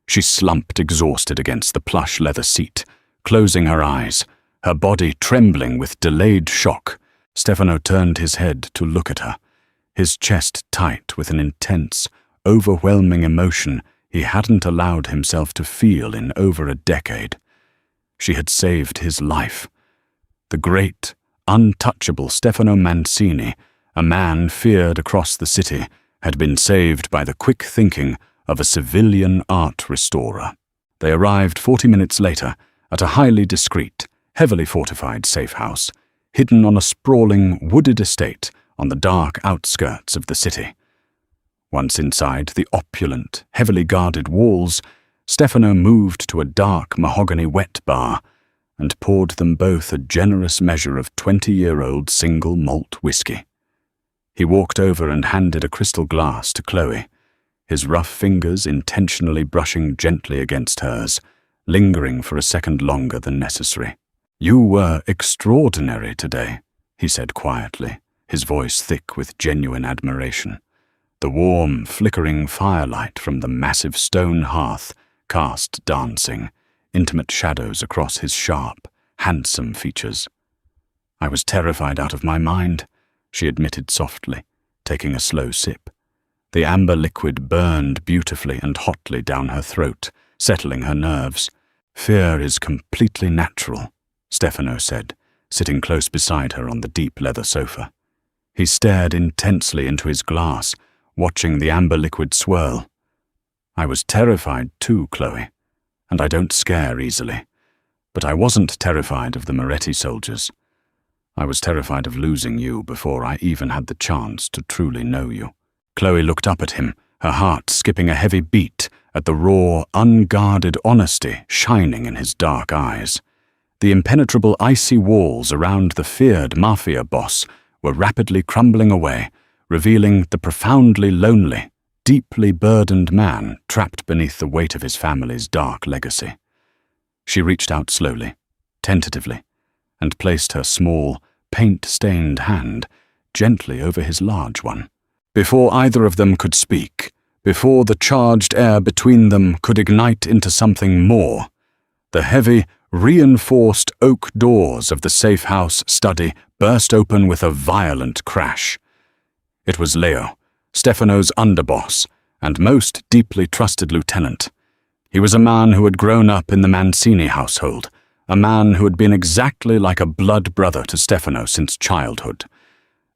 She slumped exhausted against the plush leather seat, closing her eyes, her body trembling with delayed shock. Stefano turned his head to look at her, his chest tight with an intense, overwhelming emotion he hadn't allowed himself to feel in over a decade. She had saved his life. The great, untouchable Stefano Mancini, a man feared across the city, had been saved by the quick thinking of a civilian art restorer. They arrived 40 minutes later at a highly discreet, heavily fortified safe house, hidden on a sprawling, wooded estate on the dark outskirts of the city. Once inside the opulent, heavily guarded walls, Stefano moved to a dark mahogany wet bar and poured them both a generous measure of 20-year-old single malt whiskey. He walked over and handed a crystal glass to Chloe, his rough fingers intentionally brushing gently against hers, lingering for a second longer than necessary. "You were extraordinary today," he said quietly, his voice thick with genuine admiration. The warm, flickering firelight from the massive stone hearth cast dancing, intimate shadows across his sharp, handsome features. "I was terrified out of my mind," she admitted softly, taking a slow sip. The amber liquid burned beautifully and hotly down her throat, settling her nerves. "Fear is completely natural," Stefano said, sitting close beside her on the deep leather sofa. He stared intensely into his glass, watching the amber liquid swirl. "I was terrified too, Chloe, and I don't scare easily. But I wasn't terrified of the Moretti soldiers. I was terrified of losing you before I even had the chance to truly know you." Chloe looked up at him, her heart skipping a heavy beat at the raw, unguarded honesty shining in his dark eyes. The impenetrable icy walls around the feared Mafia Boss were rapidly crumbling away, revealing the profoundly lonely, deeply burdened man trapped beneath the weight of his family's dark legacy. She reached out slowly, tentatively, and placed her small, paint-stained hand gently over his large one. Before either of them could speak, before the charged air between them could ignite into something more, the heavy, reinforced oak doors of the safe house study burst open with a violent crash. It was Leo, Stefano's underboss and most deeply trusted lieutenant. He was a man who had grown up in the Mancini household, a man who had been exactly like a blood brother to Stefano since childhood.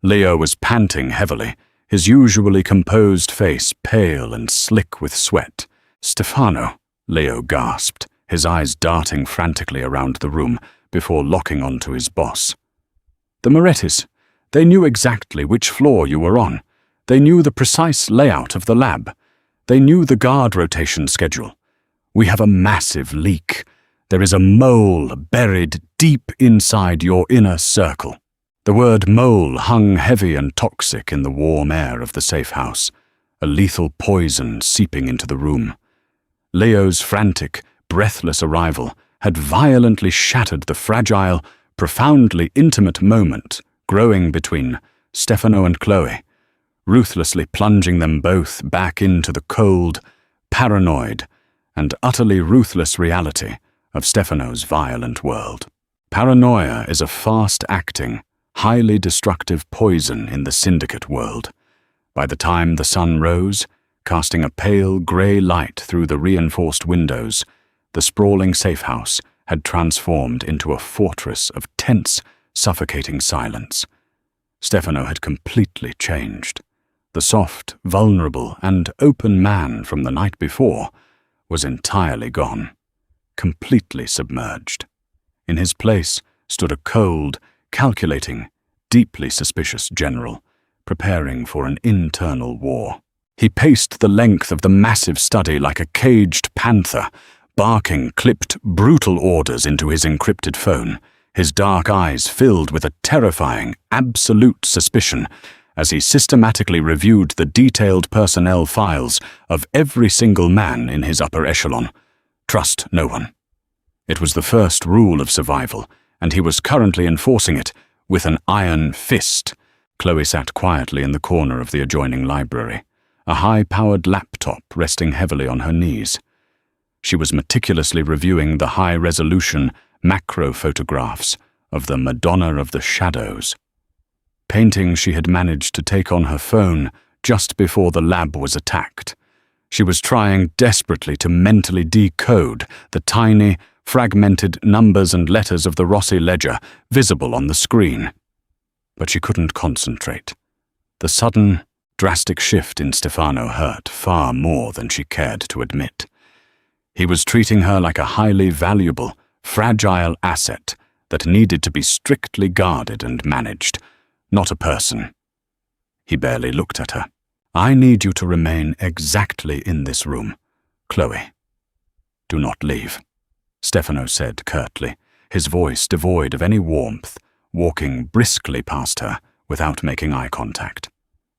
Leo was panting heavily, his usually composed face pale and slick with sweat. "Stefano," Leo gasped, his eyes darting frantically around the room before locking onto his boss. "The Morettis. They knew exactly which floor you were on. They knew the precise layout of the lab. They knew the guard rotation schedule. We have a massive leak. There is a mole buried deep inside your inner circle." The word mole hung heavy and toxic in the warm air of the safe house, a lethal poison seeping into the room. Leo's frantic, breathless arrival had violently shattered the fragile, profoundly intimate moment growing between Stefano and Chloe, ruthlessly plunging them both back into the cold, paranoid, and utterly ruthless reality of Stefano's violent world. Paranoia is a fast-acting, highly destructive poison in the syndicate world. By the time the sun rose, casting a pale grey light through the reinforced windows, the sprawling safe house had transformed into a fortress of tense, suffocating silence. Stefano had completely changed. The soft, vulnerable, and open man from the night before was entirely gone, completely submerged. In his place stood a cold, calculating, deeply suspicious general, preparing for an internal war. He paced the length of the massive study like a caged panther, barking clipped, brutal orders into his encrypted phone, his dark eyes filled with a terrifying, absolute suspicion as he systematically reviewed the detailed personnel files of every single man in his upper echelon. Trust no one. It was the first rule of survival, and he was currently enforcing it with an iron fist. Chloe sat quietly in the corner of the adjoining library, a high-powered laptop resting heavily on her knees. She was meticulously reviewing the high-resolution macro photographs of the Madonna of the Shadows, painting she had managed to take on her phone just before the lab was attacked. She was trying desperately to mentally decode the tiny, fragmented numbers and letters of the Rossi ledger visible on the screen. But she couldn't concentrate. The sudden, drastic shift in Stefano hurt far more than she cared to admit. He was treating her like a highly valuable, fragile asset that needed to be strictly guarded and managed, not a person. He barely looked at her. "I need you to remain exactly in this room, Chloe. Do not leave," Stefano said curtly, his voice devoid of any warmth, walking briskly past her without making eye contact.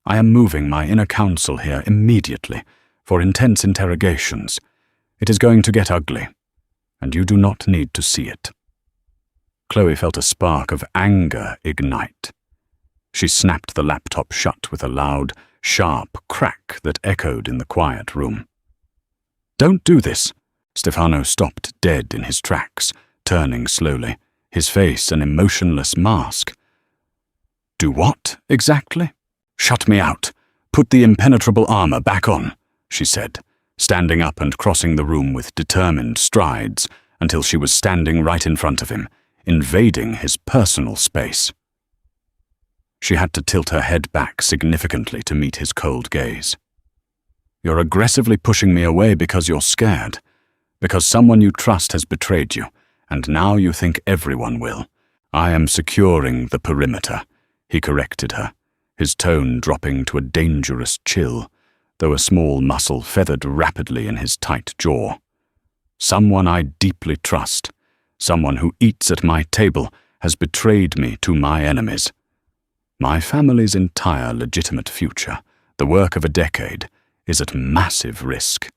"I am moving my inner council here immediately for intense interrogations. It is going to get ugly, and you do not need to see it." Chloe felt a spark of anger ignite. She snapped the laptop shut with a loud, sharp crack that echoed in the quiet room. "Don't do this." Stefano stopped dead in his tracks, turning slowly, his face an emotionless mask. "Do what, exactly?" "Shut me out. Put the impenetrable armor back on," she said, standing up and crossing the room with determined strides until she was standing right in front of him, invading his personal space. She had to tilt her head back significantly to meet his cold gaze. "You're aggressively pushing me away because you're scared, because someone you trust has betrayed you, and now you think everyone will. I am securing the perimeter," he corrected her, his tone dropping to a dangerous chill, though a small muscle feathered rapidly in his tight jaw. "Someone I deeply trust, someone who eats at my table, has betrayed me to my enemies. My family's entire legitimate future, the work of a decade, is at massive risk.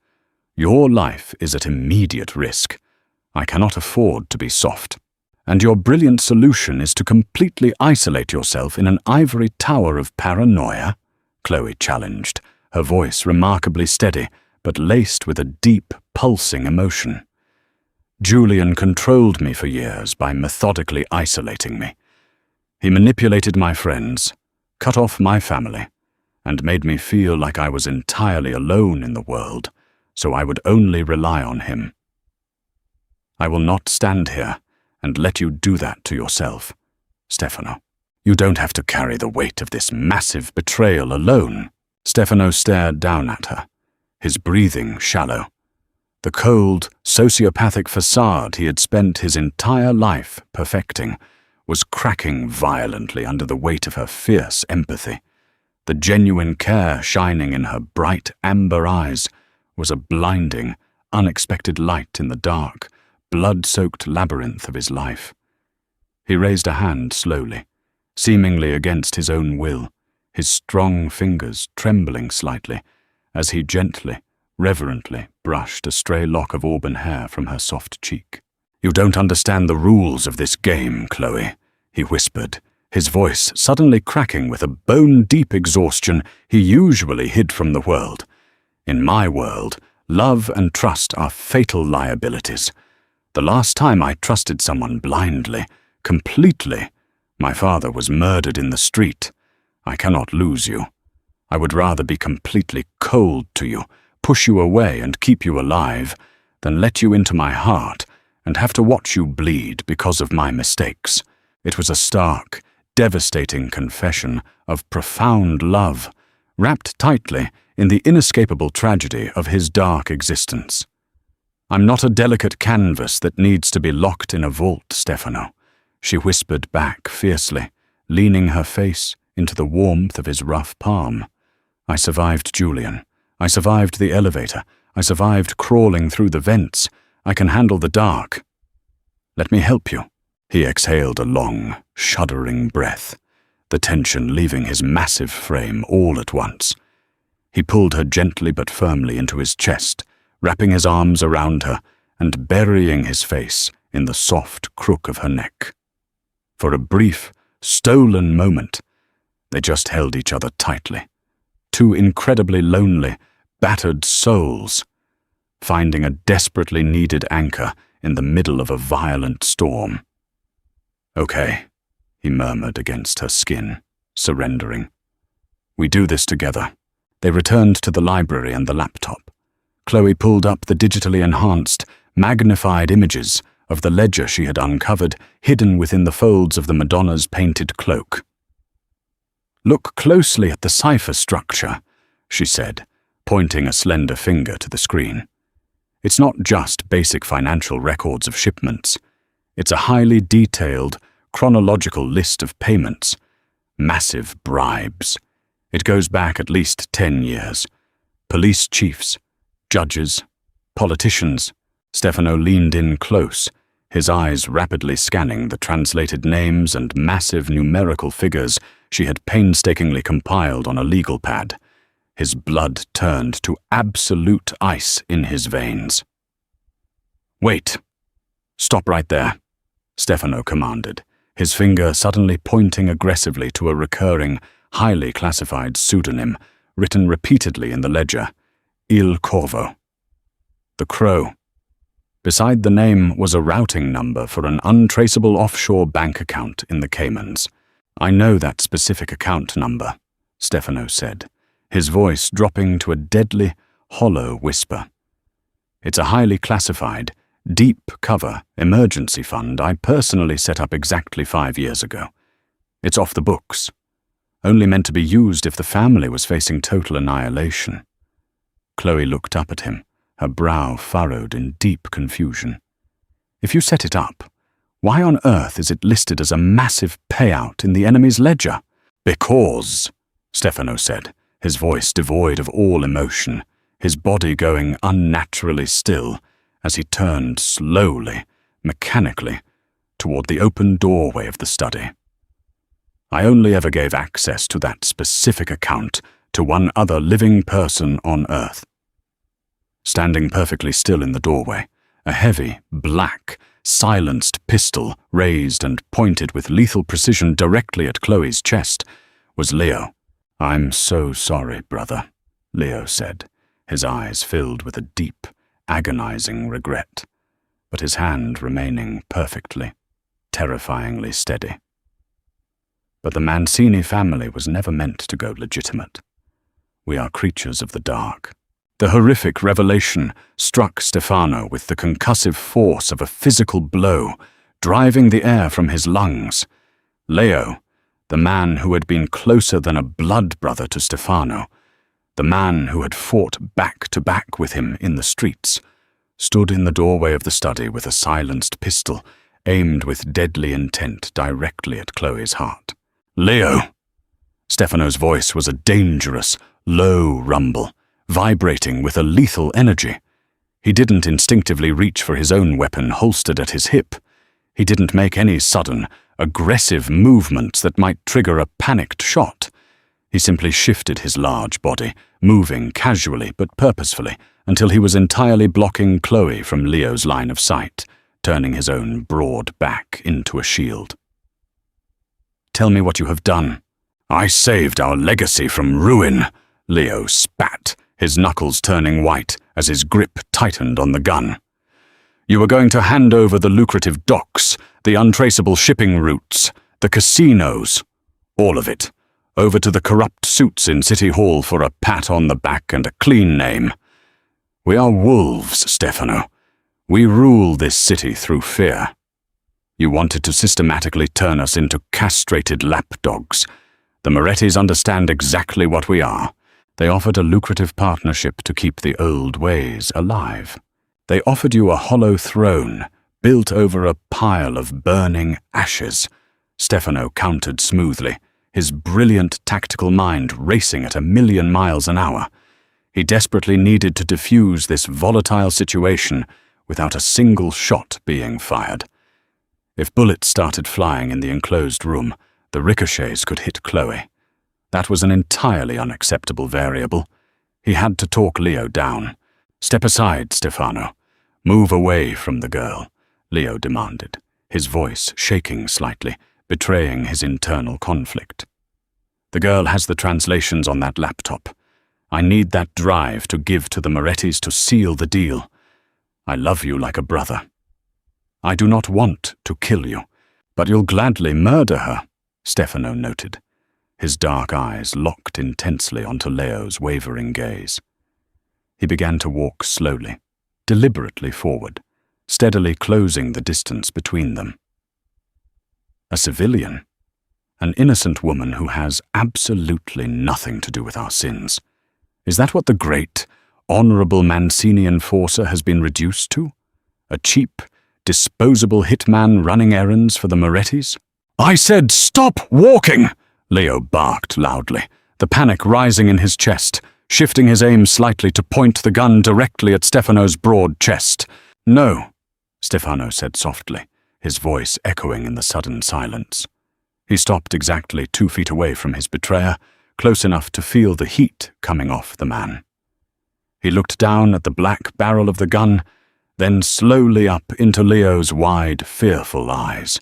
Your life is at immediate risk. I cannot afford to be soft. And your brilliant solution is to completely isolate yourself in an ivory tower of paranoia?" Chloe challenged, her voice remarkably steady, but laced with a deep, pulsing emotion. "Julian controlled me for years by methodically isolating me. He manipulated my friends, cut off my family, and made me feel like I was entirely alone in the world, so I would only rely on him. I will not stand here and let you do that to yourself, Stefano. You don't have to carry the weight of this massive betrayal alone." Stefano stared down at her, his breathing shallow. The cold, sociopathic facade he had spent his entire life perfecting was cracking violently under the weight of her fierce empathy. The genuine care shining in her bright amber eyes was a blinding, unexpected light in the dark, blood-soaked labyrinth of his life. He raised a hand slowly, seemingly against his own will, his strong fingers trembling slightly as he gently, reverently brushed a stray lock of auburn hair from her soft cheek. "You don't understand the rules of this game, Chloe," he whispered, his voice suddenly cracking with a bone-deep exhaustion he usually hid from the world. In my world, love and trust are fatal liabilities. The last time I trusted someone blindly, completely, my father was murdered in the street. I cannot lose you. I would rather be completely cold to you, push you away and keep you alive, than let you into my heart and have to watch you bleed because of my mistakes. It was a stark, devastating confession of profound love, wrapped tightly in the inescapable tragedy of his dark existence. I'm not a delicate canvas that needs to be locked in a vault, Stefano, she whispered back fiercely, leaning her face into the warmth of his rough palm. I survived Julian. I survived the elevator. I survived crawling through the vents. I can handle the dark. Let me help you. He exhaled a long, shuddering breath, the tension leaving his massive frame all at once. He pulled her gently but firmly into his chest, wrapping his arms around her and burying his face in the soft crook of her neck. For a brief, stolen moment, they just held each other tightly. Two incredibly lonely, battered souls, finding a desperately needed anchor in the middle of a violent storm. Okay, he murmured against her skin, surrendering. We do this together. They returned to the library and the laptop. Chloe pulled up the digitally enhanced, magnified images of the ledger she had uncovered, hidden within the folds of the Madonna's painted cloak. Look closely at the cipher structure, she said, pointing a slender finger to the screen. It's not just basic financial records of shipments. It's a highly detailed, chronological list of payments, massive bribes. It goes back at least 10 years. Police chiefs, judges, politicians. Stefano leaned in close, his eyes rapidly scanning the translated names and massive numerical figures she had painstakingly compiled on a legal pad. His blood turned to absolute ice in his veins. Wait. Stop right there, Stefano commanded, his finger suddenly pointing aggressively to a recurring, highly classified pseudonym written repeatedly in the ledger, Il Corvo. The Crow. Beside the name was a routing number for an untraceable offshore bank account in the Caymans. I know that specific account number, Stefano said, his voice dropping to a deadly, hollow whisper. It's a highly classified, deep-cover emergency fund I personally set up exactly 5 years ago. It's off the books, only meant to be used if the family was facing total annihilation. Chloe looked up at him, her brow furrowed in deep confusion. If you set it up, why on earth is it listed as a massive payout in the enemy's ledger? Because, Stefano said, his voice devoid of all emotion, his body going unnaturally still as he turned slowly, mechanically, toward the open doorway of the study. I only ever gave access to that specific account to one other living person on Earth. Standing perfectly still in the doorway, a heavy, black, silenced pistol raised and pointed with lethal precision directly at Chloe's chest, was Leo. I'm so sorry, brother, Leo said, his eyes filled with a deep, agonizing regret, but his hand remaining perfectly, terrifyingly steady. But the Mancini family was never meant to go legitimate. We are creatures of the dark. The horrific revelation struck Stefano with the concussive force of a physical blow, driving the air from his lungs. Leo, the man who had been closer than a blood brother to Stefano, the man who had fought back to back with him in the streets, stood in the doorway of the study with a silenced pistol aimed with deadly intent directly at Chloe's heart. Leo! Stefano's voice was a dangerous, low rumble, vibrating with a lethal energy. He didn't instinctively reach for his own weapon holstered at his hip. He didn't make any sudden, aggressive movements that might trigger a panicked shot. He simply shifted his large body, moving casually but purposefully, until he was entirely blocking Chloe from Leo's line of sight, turning his own broad back into a shield. Tell me what you have done." "I saved our legacy from ruin," Leo spat, his knuckles turning white as his grip tightened on the gun. "You were going to hand over the lucrative docks, the untraceable shipping routes, the casinos, all of it, over to the corrupt suits in City Hall for a pat on the back and a clean name. We are wolves, Stefano. We rule this city through fear. You wanted to systematically turn us into castrated lapdogs. The Morettis understand exactly what we are. They offered a lucrative partnership to keep the old ways alive. They offered you a hollow throne built over a pile of burning ashes," Stefano countered smoothly, his brilliant tactical mind racing at 1,000,000 miles an hour. He desperately needed to defuse this volatile situation without a single shot being fired. If bullets started flying in the enclosed room, the ricochets could hit Chloe. That was an entirely unacceptable variable. He had to talk Leo down. "Step aside, Stefano. Move away from the girl," Leo demanded, his voice shaking slightly, betraying his internal conflict. "The girl has the translations on that laptop. I need that drive to give to the Morettis to seal the deal. I love you like a brother. I do not want to kill you, but you'll gladly murder her," Stefano noted, his dark eyes locked intensely onto Leo's wavering gaze. He began to walk slowly, deliberately forward, steadily closing the distance between them. "A civilian, an innocent woman who has absolutely nothing to do with our sins. Is that what the great, honorable Mancini enforcer has been reduced to? A cheap, disposable hitman running errands for the Morettis?" "I said stop walking!" Leo barked loudly, the panic rising in his chest, shifting his aim slightly to point the gun directly at Stefano's broad chest. "No," Stefano said softly, his voice echoing in the sudden silence. He stopped exactly 2 feet away from his betrayer, close enough to feel the heat coming off the man. He looked down at the black barrel of the gun, then slowly up into Leo's wide, fearful eyes.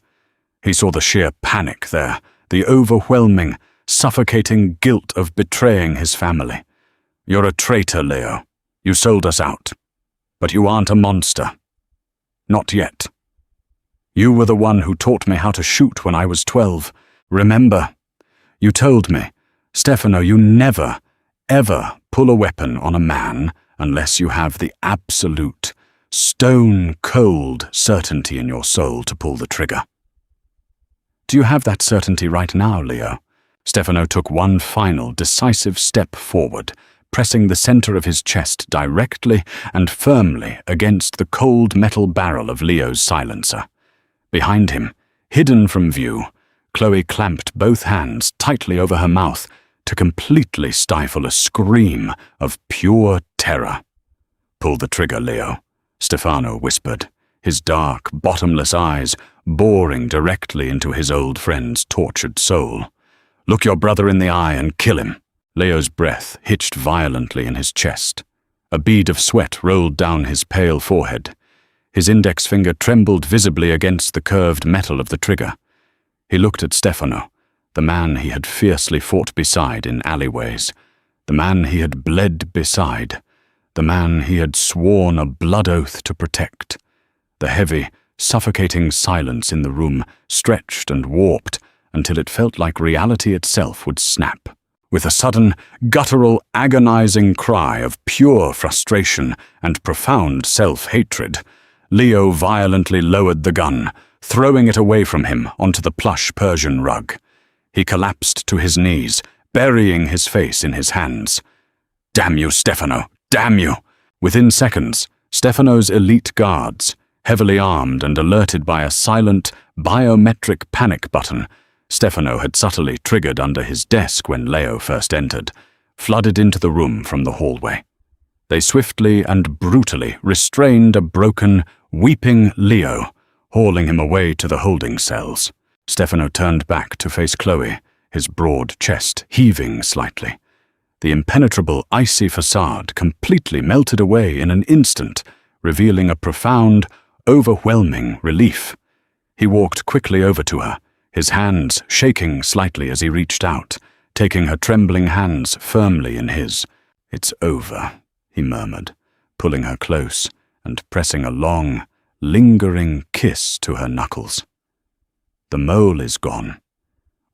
He saw the sheer panic there, the overwhelming, suffocating guilt of betraying his family. "You're a traitor, Leo. You sold us out. But you aren't a monster. Not yet. You were the one who taught me how to shoot when I was 12. Remember? You told me, Stefano, you never, ever pull a weapon on a man unless you have the absolute, stone-cold certainty in your soul to pull the trigger. Do you have that certainty right now, Leo?" Stefano took one final, decisive step forward, pressing the center of his chest directly and firmly against the cold metal barrel of Leo's silencer. Behind him, hidden from view, Chloe clamped both hands tightly over her mouth to completely stifle a scream of pure terror. "Pull the trigger, Leo," Stefano whispered, his dark, bottomless eyes boring directly into his old friend's tortured soul. "Look your brother in the eye and kill him." Leo's breath hitched violently in his chest. A bead of sweat rolled down his pale forehead. His index finger trembled visibly against the curved metal of the trigger. He looked at Stefano, the man he had fiercely fought beside in alleyways, the man he had bled beside, the man he had sworn a blood oath to protect. The heavy, suffocating silence in the room stretched and warped until it felt like reality itself would snap. With a sudden, guttural, agonizing cry of pure frustration and profound self-hatred, Leo violently lowered the gun, throwing it away from him onto the plush Persian rug. He collapsed to his knees, burying his face in his hands. "Damn you, Stefano! Damn you!" Within seconds, Stefano's elite guards, heavily armed and alerted by a silent, biometric panic button Stefano had subtly triggered under his desk when Leo first entered, flooded into the room from the hallway. They swiftly and brutally restrained a broken, weeping Leo, hauling him away to the holding cells. Stefano turned back to face Chloe, his broad chest heaving slightly. The impenetrable, icy facade completely melted away in an instant, revealing a profound, overwhelming relief. He walked quickly over to her, his hands shaking slightly as he reached out, taking her trembling hands firmly in his. "It's over," he murmured, pulling her close and pressing a long, lingering kiss to her knuckles. "The mole is gone.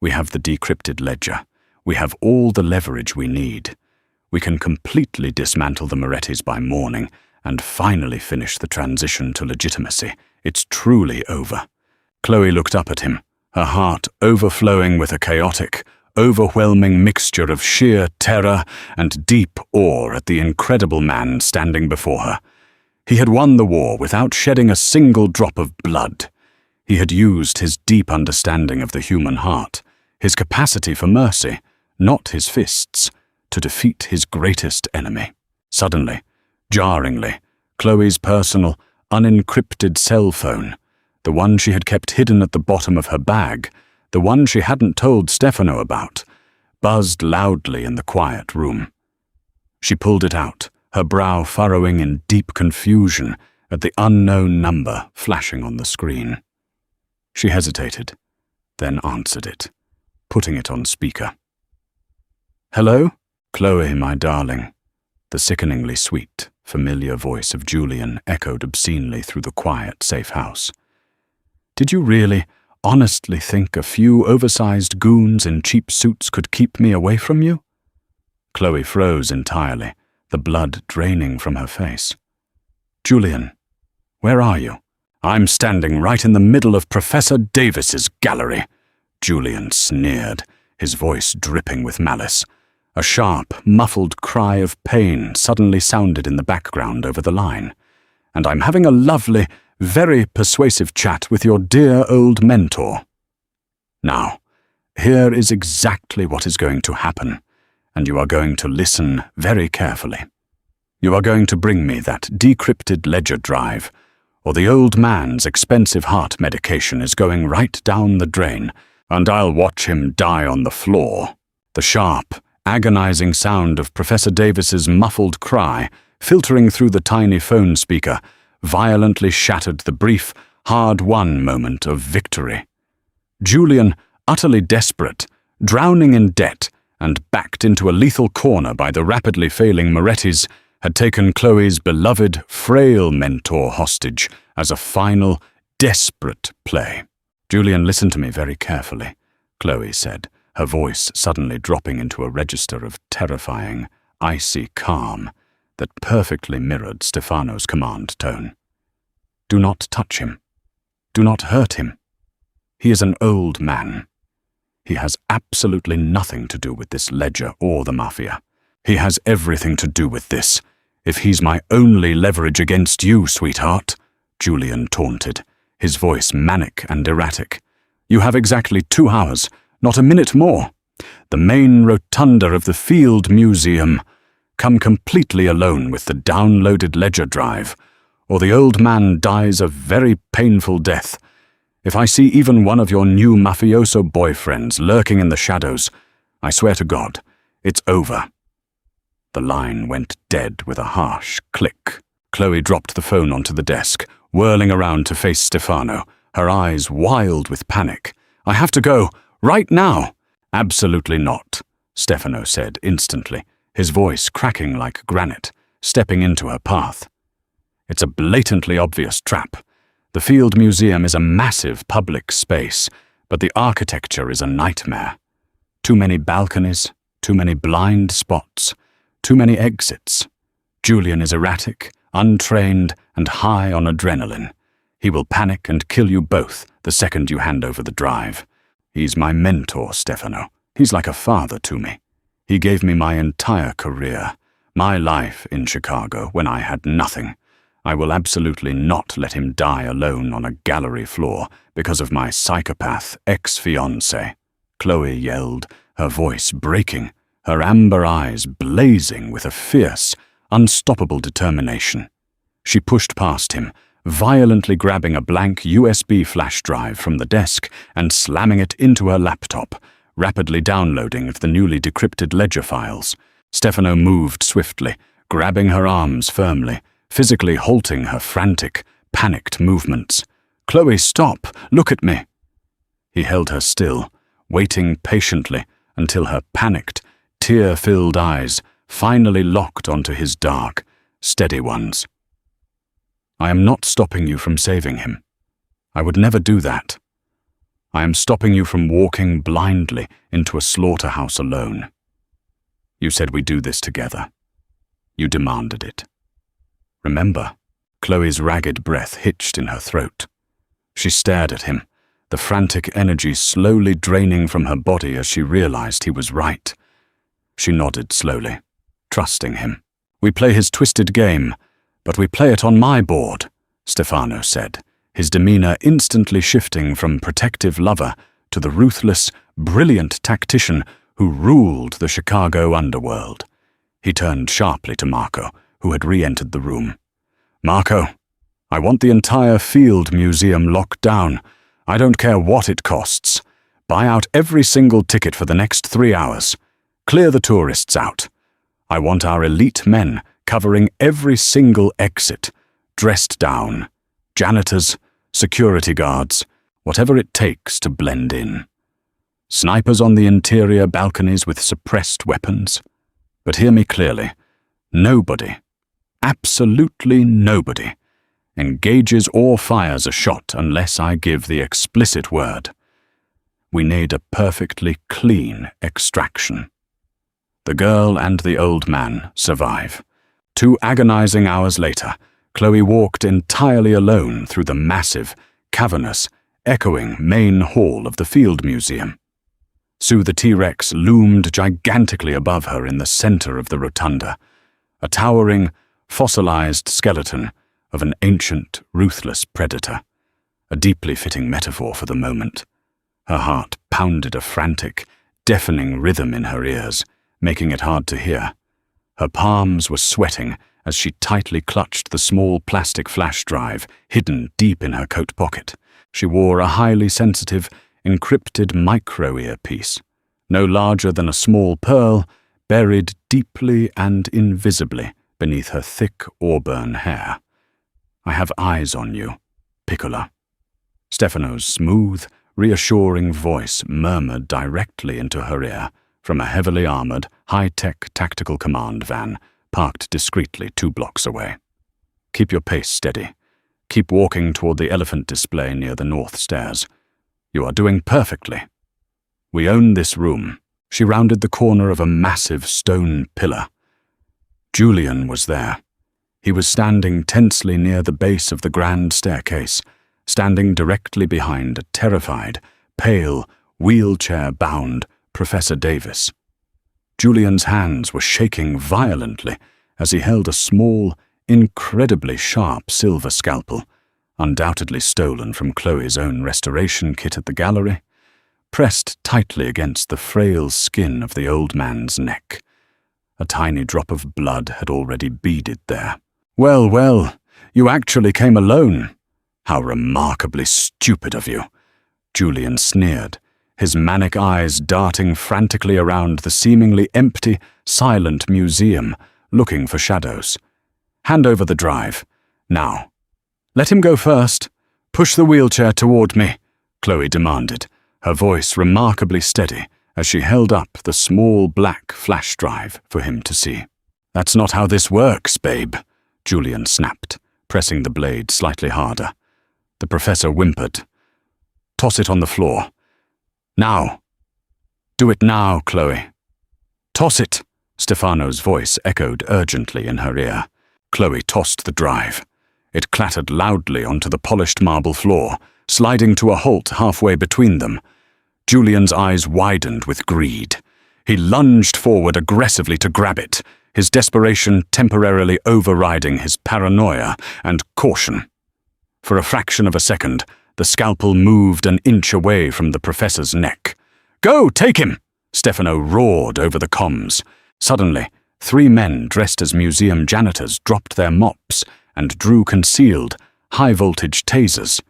We have the decrypted ledger. We have all the leverage we need. We can completely dismantle the Morettis by morning and finally finish the transition to legitimacy. It's truly over." Chloe looked up at him, her heart overflowing with a chaotic, overwhelming mixture of sheer terror and deep awe at the incredible man standing before her. He had won the war without shedding a single drop of blood. He had used his deep understanding of the human heart, his capacity for mercy, not his fists, to defeat his greatest enemy. Suddenly, jarringly, Chloe's personal, unencrypted cell phone, the one she had kept hidden at the bottom of her bag, the one she hadn't told Stefano about, buzzed loudly in the quiet room. She pulled it out, her brow furrowing in deep confusion at the unknown number flashing on the screen. She hesitated, then answered it, putting it on speaker. "Hello? Chloe, my darling." The sickeningly sweet, familiar voice of Julian echoed obscenely through the quiet, safe house. "Did you really, honestly think a few oversized goons in cheap suits could keep me away from you?" Chloe froze entirely, the blood draining from her face. "Julian, where are you?" "I'm standing right in the middle of Professor Davis's gallery," Julian sneered, his voice dripping with malice. A sharp, muffled cry of pain suddenly sounded in the background over the line. "And I'm having a lovely, very persuasive chat with your dear old mentor. Now, here is exactly what is going to happen, and you are going to listen very carefully. You are going to bring me that decrypted ledger drive, or the old man's expensive heart medication is going right down the drain, and I'll watch him die on the floor." The sharp, agonizing sound of Professor Davis's muffled cry, filtering through the tiny phone speaker, violently shattered the brief, hard-won moment of victory. Julian, utterly desperate, drowning in debt, and backed into a lethal corner by the rapidly failing Morettis, had taken Chloe's beloved, frail mentor hostage as a final, desperate play. "Julian, listen to me very carefully," Chloe said, her voice suddenly dropping into a register of terrifying, icy calm that perfectly mirrored Stefano's command tone. "Do not touch him. Do not hurt him. He is an old man. He has absolutely nothing to do with this ledger or the Mafia. He has everything to do with this. If he's my only leverage against you, sweetheart," Julian taunted, his voice manic and erratic. "You have exactly 2 hours, not a minute more. The main rotunda of the Field Museum. Come completely alone with the downloaded ledger drive, or the old man dies a very painful death. If I see even one of your new mafioso boyfriends lurking in the shadows, I swear to God, it's over." The line went dead with a harsh click. Chloe dropped the phone onto the desk, whirling around to face Stefano, her eyes wild with panic. "I have to go, right now." "Absolutely not," Stefano said instantly, his voice cracking like granite, stepping into her path. "It's a blatantly obvious trap. The Field Museum is a massive public space, but the architecture is a nightmare. Too many balconies, too many blind spots, too many exits. Julian is erratic, untrained, and high on adrenaline. He will panic and kill you both the second you hand over the drive. He's my mentor, Stefano. He's like a father to me. He gave me my entire career, my life in Chicago when I had nothing. I will absolutely not let him die alone on a gallery floor because of my psychopath ex-fiancé," Chloe yelled, her voice breaking, her amber eyes blazing with a fierce, unstoppable determination. She pushed past him, violently grabbing a blank USB flash drive from the desk and slamming it into her laptop, rapidly downloading the newly decrypted ledger files. Stefano moved swiftly, grabbing her arms firmly, physically halting her frantic, panicked movements. "Chloe, stop! Look at me!" He held her still, waiting patiently until her panicked, tear-filled eyes finally locked onto his dark, steady ones. I am not stopping you from saving him. I would never do that. I am stopping you from walking blindly into a slaughterhouse alone. You said we do this together. You demanded it. Remember? Chloe's ragged breath hitched in her throat. She stared at him, the frantic energy slowly draining from her body as she realized he was right. She nodded slowly, trusting him. We play his twisted game, but we play it on my board, Stefano said, his demeanor instantly shifting from protective lover to the ruthless, brilliant tactician who ruled the Chicago underworld. He turned sharply to Marco, who had re-entered the room. Marco, I want the entire Field Museum locked down. I don't care what it costs. Buy out every single ticket for the next 3 hours. Clear the tourists out. I want our elite men covering every single exit, dressed down. Janitors, security guards, whatever it takes to blend in. Snipers on the interior balconies with suppressed weapons. But hear me clearly. Nobody, absolutely nobody, engages or fires a shot unless I give the explicit word. We need a perfectly clean extraction. The girl and the old man survive. 2 agonizing hours later, Chloe walked entirely alone through the massive, cavernous, echoing main hall of the Field Museum. Sue the T-Rex loomed gigantically above her in the center of the rotunda, a towering, fossilized skeleton of an ancient, ruthless predator, a deeply fitting metaphor for the moment. Her heart pounded a frantic, deafening rhythm in her ears, making it hard to hear. Her palms were sweating as she tightly clutched the small plastic flash drive hidden deep in her coat pocket. She wore a highly sensitive, encrypted micro-earpiece, no larger than a small pearl, buried deeply and invisibly beneath her thick auburn hair. I have eyes on you, Piccola. Stefano's smooth, reassuring voice murmured directly into her ear from a heavily armored, high-tech tactical command van parked discreetly 2 blocks away. Keep your pace steady. Keep walking toward the elephant display near the north stairs. You are doing perfectly. We own this room. She rounded the corner of a massive stone pillar. Julian was there. He was standing tensely near the base of the grand staircase, standing directly behind a terrified, pale, wheelchair-bound Professor Davis. Julian's hands were shaking violently as he held a small, incredibly sharp silver scalpel, undoubtedly stolen from Chloe's own restoration kit at the gallery, pressed tightly against the frail skin of the old man's neck. A tiny drop of blood had already beaded there. Well, you actually came alone. How remarkably stupid of you, Julian sneered, his manic eyes darting frantically around the seemingly empty, silent museum, looking for shadows. Hand over the drive. Now. Let him go first. Push the wheelchair toward me, Chloe demanded, her voice remarkably steady as she held up the small black flash drive for him to see. That's not how this works, babe, Julian snapped, pressing the blade slightly harder. The professor whimpered. Toss it on the floor. Now. Do it now, Chloe. Toss it, Stefano's voice echoed urgently in her ear. Chloe tossed the drive. It clattered loudly onto the polished marble floor, sliding to a halt halfway between them. Julian's eyes widened with greed. He lunged forward aggressively to grab it, his desperation temporarily overriding his paranoia and caution. For a fraction of a second, the scalpel moved an inch away from the professor's neck. Go, take him! Stefano roared over the comms. Suddenly, 3 men dressed as museum janitors dropped their mops and drew concealed, high-voltage tasers.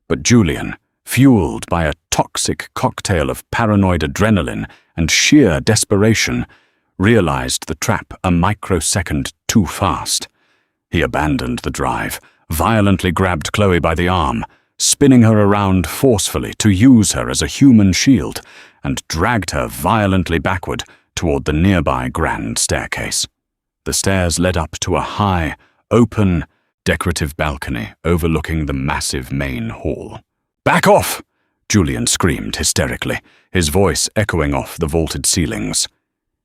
But Julian, fueled by a toxic cocktail of paranoid adrenaline and sheer desperation, realized the trap a microsecond too fast. He abandoned the drive, violently grabbed Chloe by the arm, spinning her around forcefully to use her as a human shield, and dragged her violently backward toward the nearby grand staircase. The stairs led up to a high, open, decorative balcony overlooking the massive main hall. "Back off!" Julian screamed hysterically, his voice echoing off the vaulted ceilings.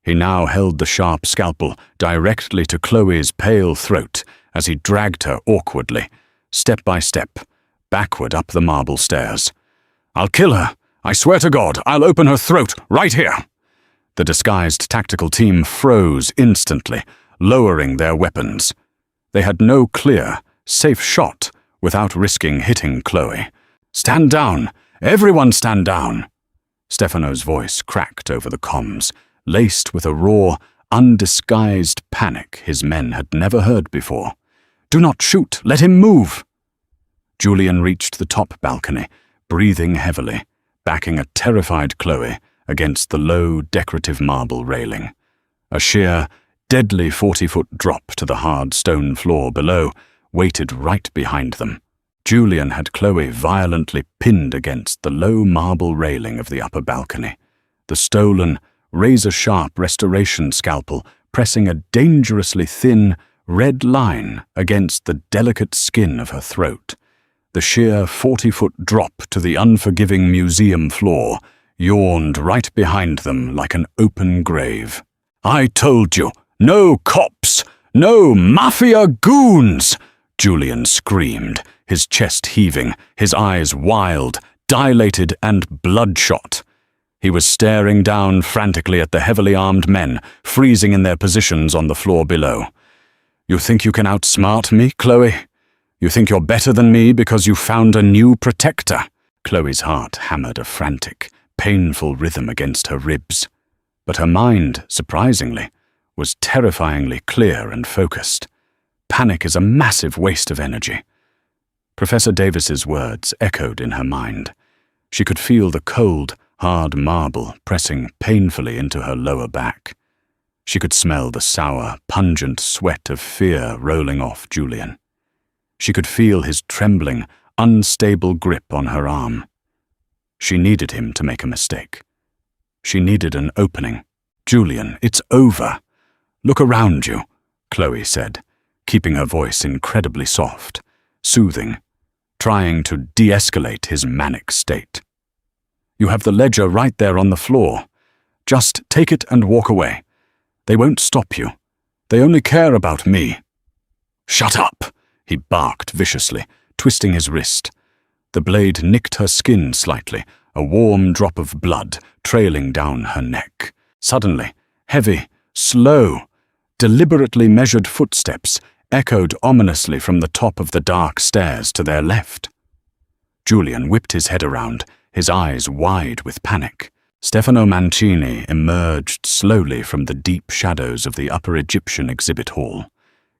He now held the sharp scalpel directly to Chloe's pale throat as he dragged her awkwardly, step by step, backward up the marble stairs. "I'll kill her! I swear to God, I'll open her throat right here!" The disguised tactical team froze instantly, lowering their weapons. They had no clear, safe shot without risking hitting Chloe. "Stand down! Everyone stand down!" Stefano's voice cracked over the comms, laced with a raw, undisguised panic his men had never heard before. "Do not shoot! Let him move!" Julian reached the top balcony, breathing heavily, backing a terrified Chloe against the low, decorative marble railing. A sheer, deadly 40-foot drop to the hard stone floor below waited right behind them. Julian had Chloe violently pinned against the low marble railing of the upper balcony, the stolen, razor-sharp restoration scalpel pressing a dangerously thin, red line against the delicate skin of her throat. The sheer 40-foot drop to the unforgiving museum floor yawned right behind them like an open grave. "I told you, no cops! No mafia goons!" Julian screamed, his chest heaving, his eyes wild, dilated and bloodshot. He was staring down frantically at the heavily armed men freezing in their positions on the floor below. "You think you can outsmart me, Chloe? You think you're better than me because you found a new protector?" Chloe's heart hammered a frantic, painful rhythm against her ribs. But her mind, surprisingly, was terrifyingly clear and focused. Panic is a massive waste of energy. Professor Davis's words echoed in her mind. She could feel the cold, hard marble pressing painfully into her lower back. She could smell the sour, pungent sweat of fear rolling off Julian. She could feel his trembling, unstable grip on her arm. She needed him to make a mistake. She needed an opening. "Julian, it's over. Look around you," Chloe said, keeping her voice incredibly soft, soothing, trying to de-escalate his manic state. "You have the ledger right there on the floor. Just take it and walk away. They won't stop you. They only care about me." "Shut up!" he barked viciously, twisting his wrist. The blade nicked her skin slightly, a warm drop of blood trailing down her neck. Suddenly, heavy, slow, deliberately measured footsteps echoed ominously from the top of the dark stairs to their left. Julian whipped his head around, his eyes wide with panic. Stefano Mancini emerged slowly from the deep shadows of the Upper Egyptian exhibit hall.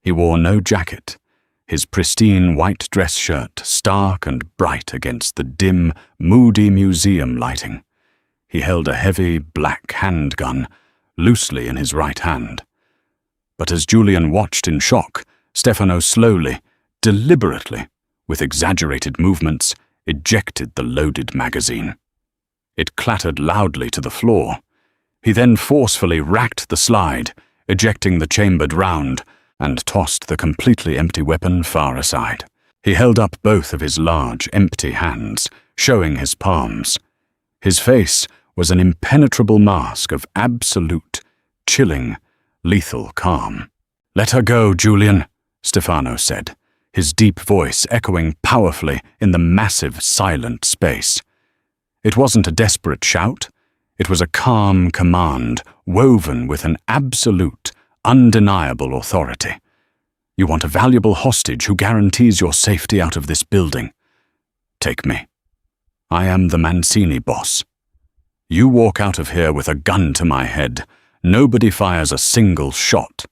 He wore no jacket, his pristine white dress shirt stark and bright against the dim, moody museum lighting. He held a heavy, black handgun loosely in his right hand. But as Julian watched in shock, Stefano slowly, deliberately, with exaggerated movements, ejected the loaded magazine. It clattered loudly to the floor. He then forcefully racked the slide, ejecting the chambered round, and tossed the completely empty weapon far aside. He held up both of his large, empty hands, showing his palms. His face was an impenetrable mask of absolute, chilling, lethal calm. "Let her go, Julian," Stefano said, his deep voice echoing powerfully in the massive, silent space. It wasn't a desperate shout. It was a calm command woven with an absolute, undeniable authority. "You want a valuable hostage who guarantees your safety out of this building. Take me. I am the Mancini boss. You walk out of here with a gun to my head. Nobody fires a single shot.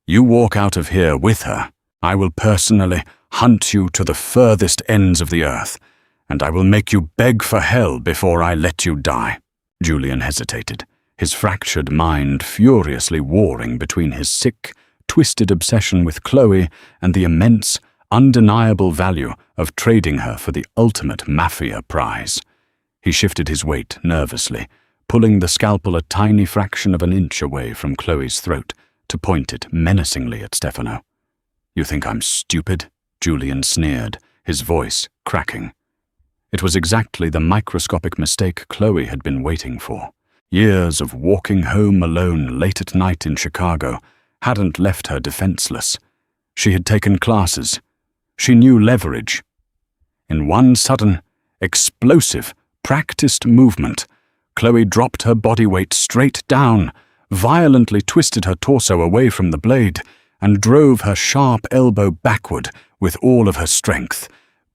You walk out of here with her. I will personally hunt you to the furthest ends of the earth, and I will make you beg for hell before I let you die." Julian hesitated, his fractured mind furiously warring between his sick, twisted obsession with Chloe and the immense, undeniable value of trading her for the ultimate mafia prize. He shifted his weight nervously, pulling the scalpel a tiny fraction of an inch away from Chloe's throat to point it menacingly at Stefano. "You think I'm stupid?" Julian sneered, his voice cracking. It was exactly the microscopic mistake Chloe had been waiting for. Years of walking home alone late at night in Chicago hadn't left her defenseless. She had taken classes. She knew leverage. In one sudden, explosive, practiced movement, Chloe dropped her body weight straight down, violently twisted her torso away from the blade, and drove her sharp elbow backward with all of her strength,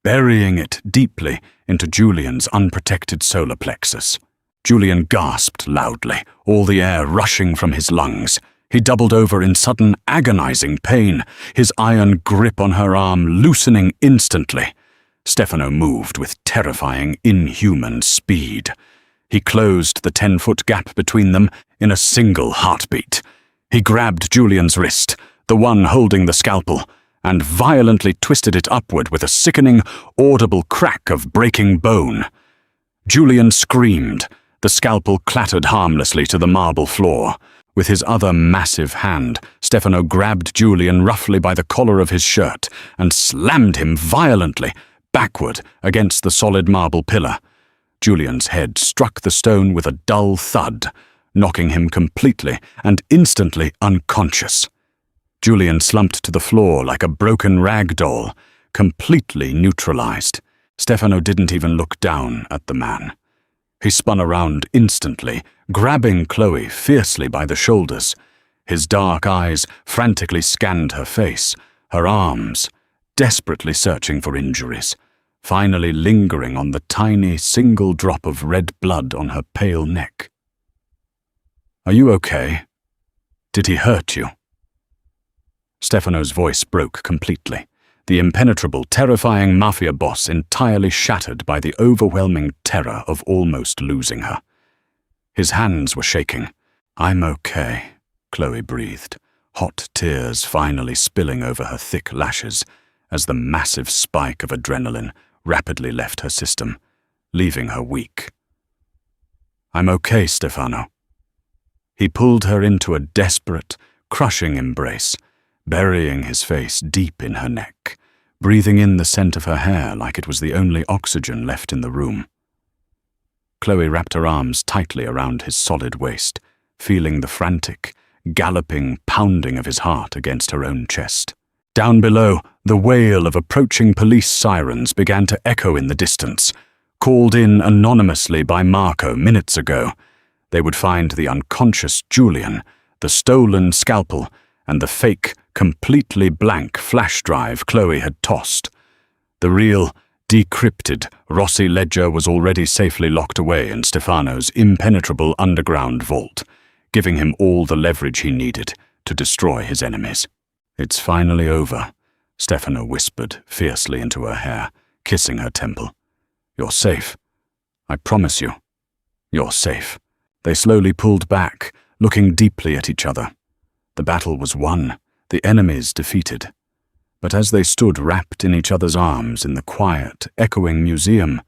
burying it deeply into Julian's unprotected solar plexus. Julian gasped loudly, all the air rushing from his lungs. He doubled over in sudden, agonizing pain, his iron grip on her arm loosening instantly. Stefano moved with terrifying, inhuman speed. He closed the 10-foot gap between them in a single heartbeat. He grabbed Julian's wrist, the one holding the scalpel, and violently twisted it upward with a sickening, audible crack of breaking bone. Julian screamed. The scalpel clattered harmlessly to the marble floor. With his other massive hand, Stefano grabbed Julian roughly by the collar of his shirt and slammed him violently backward against the solid marble pillar. Julian's head struck the stone with a dull thud, knocking him completely and instantly unconscious. Julian slumped to the floor like a broken rag doll, completely neutralized. Stefano didn't even look down at the man. He spun around instantly, grabbing Chloe fiercely by the shoulders. His dark eyes frantically scanned her face, her arms, desperately searching for injuries, finally lingering on the tiny single drop of red blood on her pale neck. "Are you okay? Did he hurt you?" Stefano's voice broke completely, the impenetrable, terrifying mafia boss entirely shattered by the overwhelming terror of almost losing her. His hands were shaking. "I'm okay," Chloe breathed, hot tears finally spilling over her thick lashes as the massive spike of adrenaline rapidly left her system, leaving her weak. "I'm okay, Stefano." He pulled her into a desperate, crushing embrace, burying his face deep in her neck, breathing in the scent of her hair like it was the only oxygen left in the room. Chloe wrapped her arms tightly around his solid waist, feeling the frantic, galloping pounding of his heart against her own chest. Down below, the wail of approaching police sirens began to echo in the distance, called in anonymously by Marco minutes ago. They would find the unconscious Julian, the stolen scalpel, and the fake, completely blank flash drive Chloe had tossed. The real, decrypted Rossi ledger was already safely locked away in Stefano's impenetrable underground vault, giving him all the leverage he needed to destroy his enemies. "It's finally over," Stefano whispered fiercely into her hair, kissing her temple. "You're safe. I promise you. You're safe." They slowly pulled back, looking deeply at each other. The battle was won, the enemies defeated. But as they stood wrapped in each other's arms in the quiet, echoing museum,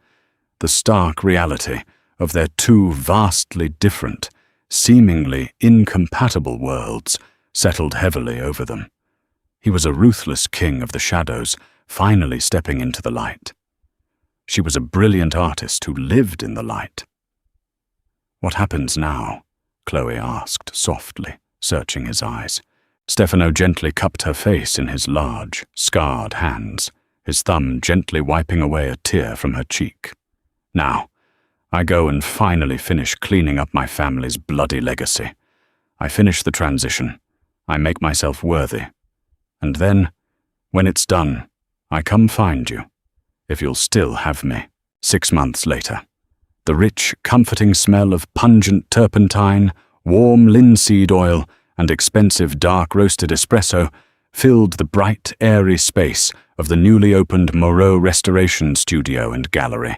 the stark reality of their two vastly different, seemingly incompatible worlds settled heavily over them. He was a ruthless king of the shadows, finally stepping into the light. She was a brilliant artist who lived in the light. "What happens now?" Chloe asked softly, searching his eyes. Stefano gently cupped her face in his large, scarred hands, his thumb gently wiping away a tear from her cheek. "Now, I go and finally finish cleaning up my family's bloody legacy. I finish the transition. I make myself worthy. And then, when it's done, I come find you, if you'll still have me." 6 months later. The rich, comforting smell of pungent turpentine, warm linseed oil, and expensive dark-roasted espresso filled the bright, airy space of the newly opened Moreau Restoration Studio and Gallery,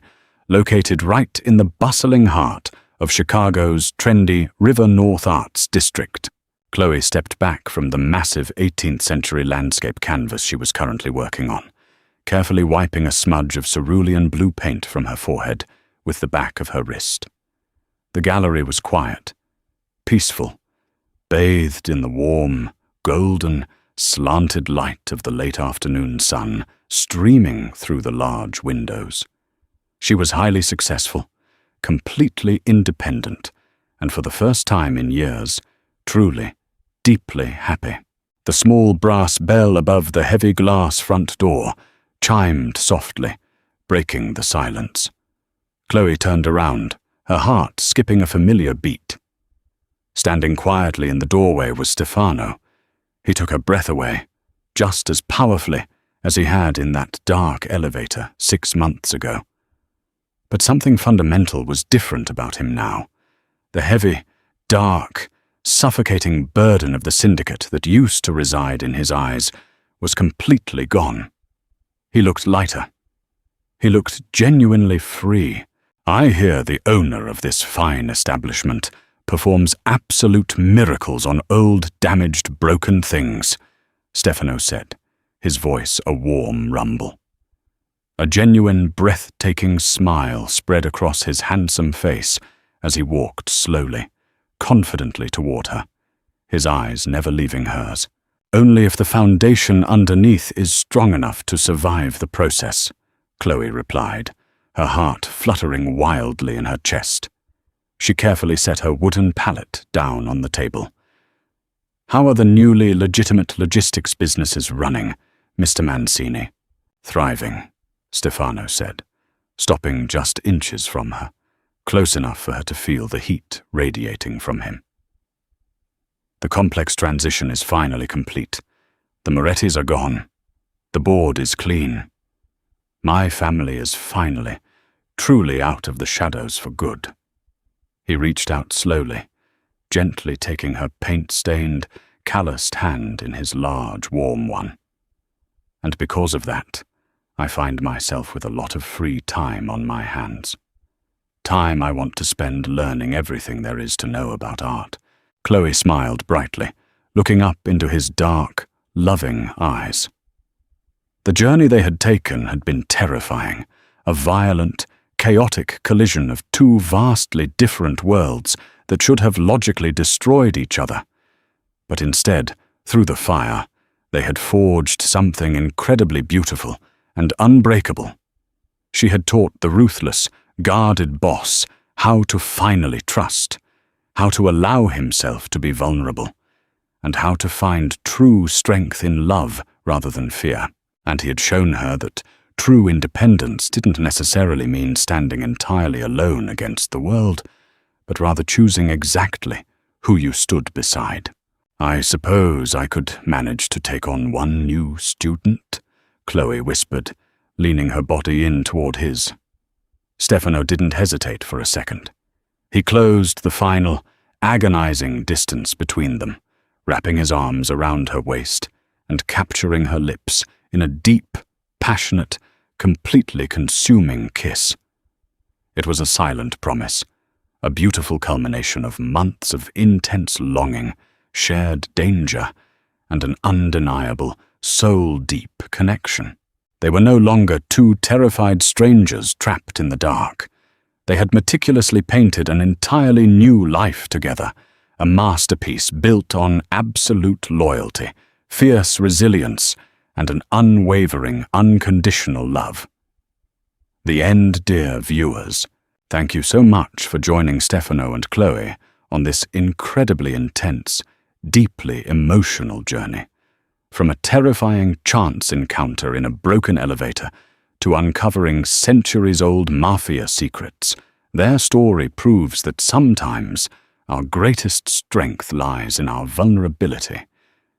located right in the bustling heart of Chicago's trendy River North Arts District. Chloe stepped back from the massive 18th-century landscape canvas she was currently working on, carefully wiping a smudge of cerulean blue paint from her forehead with the back of her wrist. The gallery was quiet, peaceful, bathed in the warm, golden, slanted light of the late afternoon sun streaming through the large windows. She was highly successful, completely independent, and for the first time in years, truly, deeply happy. The small brass bell above the heavy glass front door chimed softly, breaking the silence. Chloe turned around, her heart skipping a familiar beat. Standing quietly in the doorway was Stefano. He took her breath away, just as powerfully as he had in that dark elevator 6 months ago. But something fundamental was different about him now. The heavy, dark, suffocating burden of the syndicate that used to reside in his eyes was completely gone. He looked lighter. He looked genuinely free. "I hear the owner of this fine establishment performs absolute miracles on old, damaged, broken things," Stefano said, his voice a warm rumble. A genuine, breathtaking smile spread across his handsome face as he walked slowly, confidently toward her, his eyes never leaving hers. "Only if the foundation underneath is strong enough to survive the process," Chloe replied, her heart fluttering wildly in her chest. She carefully set her wooden pallet down on the table. "How are the newly legitimate logistics businesses running, Mr. Mancini?" "Thriving," Stefano said, stopping just inches from her, close enough for her to feel the heat radiating from him. "The complex transition is finally complete. The Morettis are gone. The board is clean. My family is finally, truly out of the shadows for good." He reached out slowly, gently taking her paint-stained, calloused hand in his large, warm one. "And because of that, I find myself with a lot of free time on my hands. Time I want to spend learning everything there is to know about art." Chloe smiled brightly, looking up into his dark, loving eyes. The journey they had taken had been terrifying, a violent, chaotic collision of two vastly different worlds that should have logically destroyed each other. But instead, through the fire, they had forged something incredibly beautiful and unbreakable. She had taught the ruthless, guarded boss how to finally trust, how to allow himself to be vulnerable, and how to find true strength in love rather than fear. And he had shown her that true independence didn't necessarily mean standing entirely alone against the world, but rather choosing exactly who you stood beside. "I suppose I could manage to take on one new student," Chloe whispered, leaning her body in toward his. Stefano didn't hesitate for a second. He closed the final, agonizing distance between them, wrapping his arms around her waist and capturing her lips in a deep, passionate, completely consuming kiss. It was a silent promise, a beautiful culmination of months of intense longing, shared danger, and an undeniable, soul-deep connection. They were no longer two terrified strangers trapped in the dark. They had meticulously painted an entirely new life together, a masterpiece built on absolute loyalty, fierce resilience, and an unwavering, unconditional love. The end, dear viewers. Thank you so much for joining Stefano and Chloe on this incredibly intense, deeply emotional journey. From a terrifying chance encounter in a broken elevator to uncovering centuries-old mafia secrets, their story proves that sometimes our greatest strength lies in our vulnerability,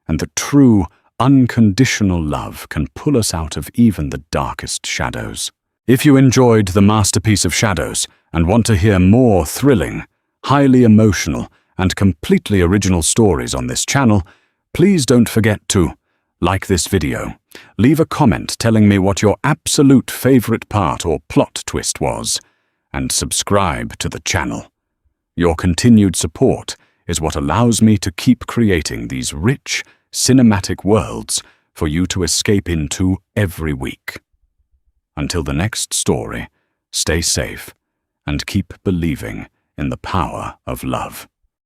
and that true, unconditional love can pull us out of even the darkest shadows. If you enjoyed the masterpiece of Shadows and want to hear more thrilling, highly emotional, and completely original stories on this channel, please don't forget to like this video, leave a comment telling me what your absolute favorite part or plot twist was, and subscribe to the channel. Your continued support is what allows me to keep creating these rich, cinematic worlds for you to escape into every week. Until the next story, stay safe and keep believing in the power of love.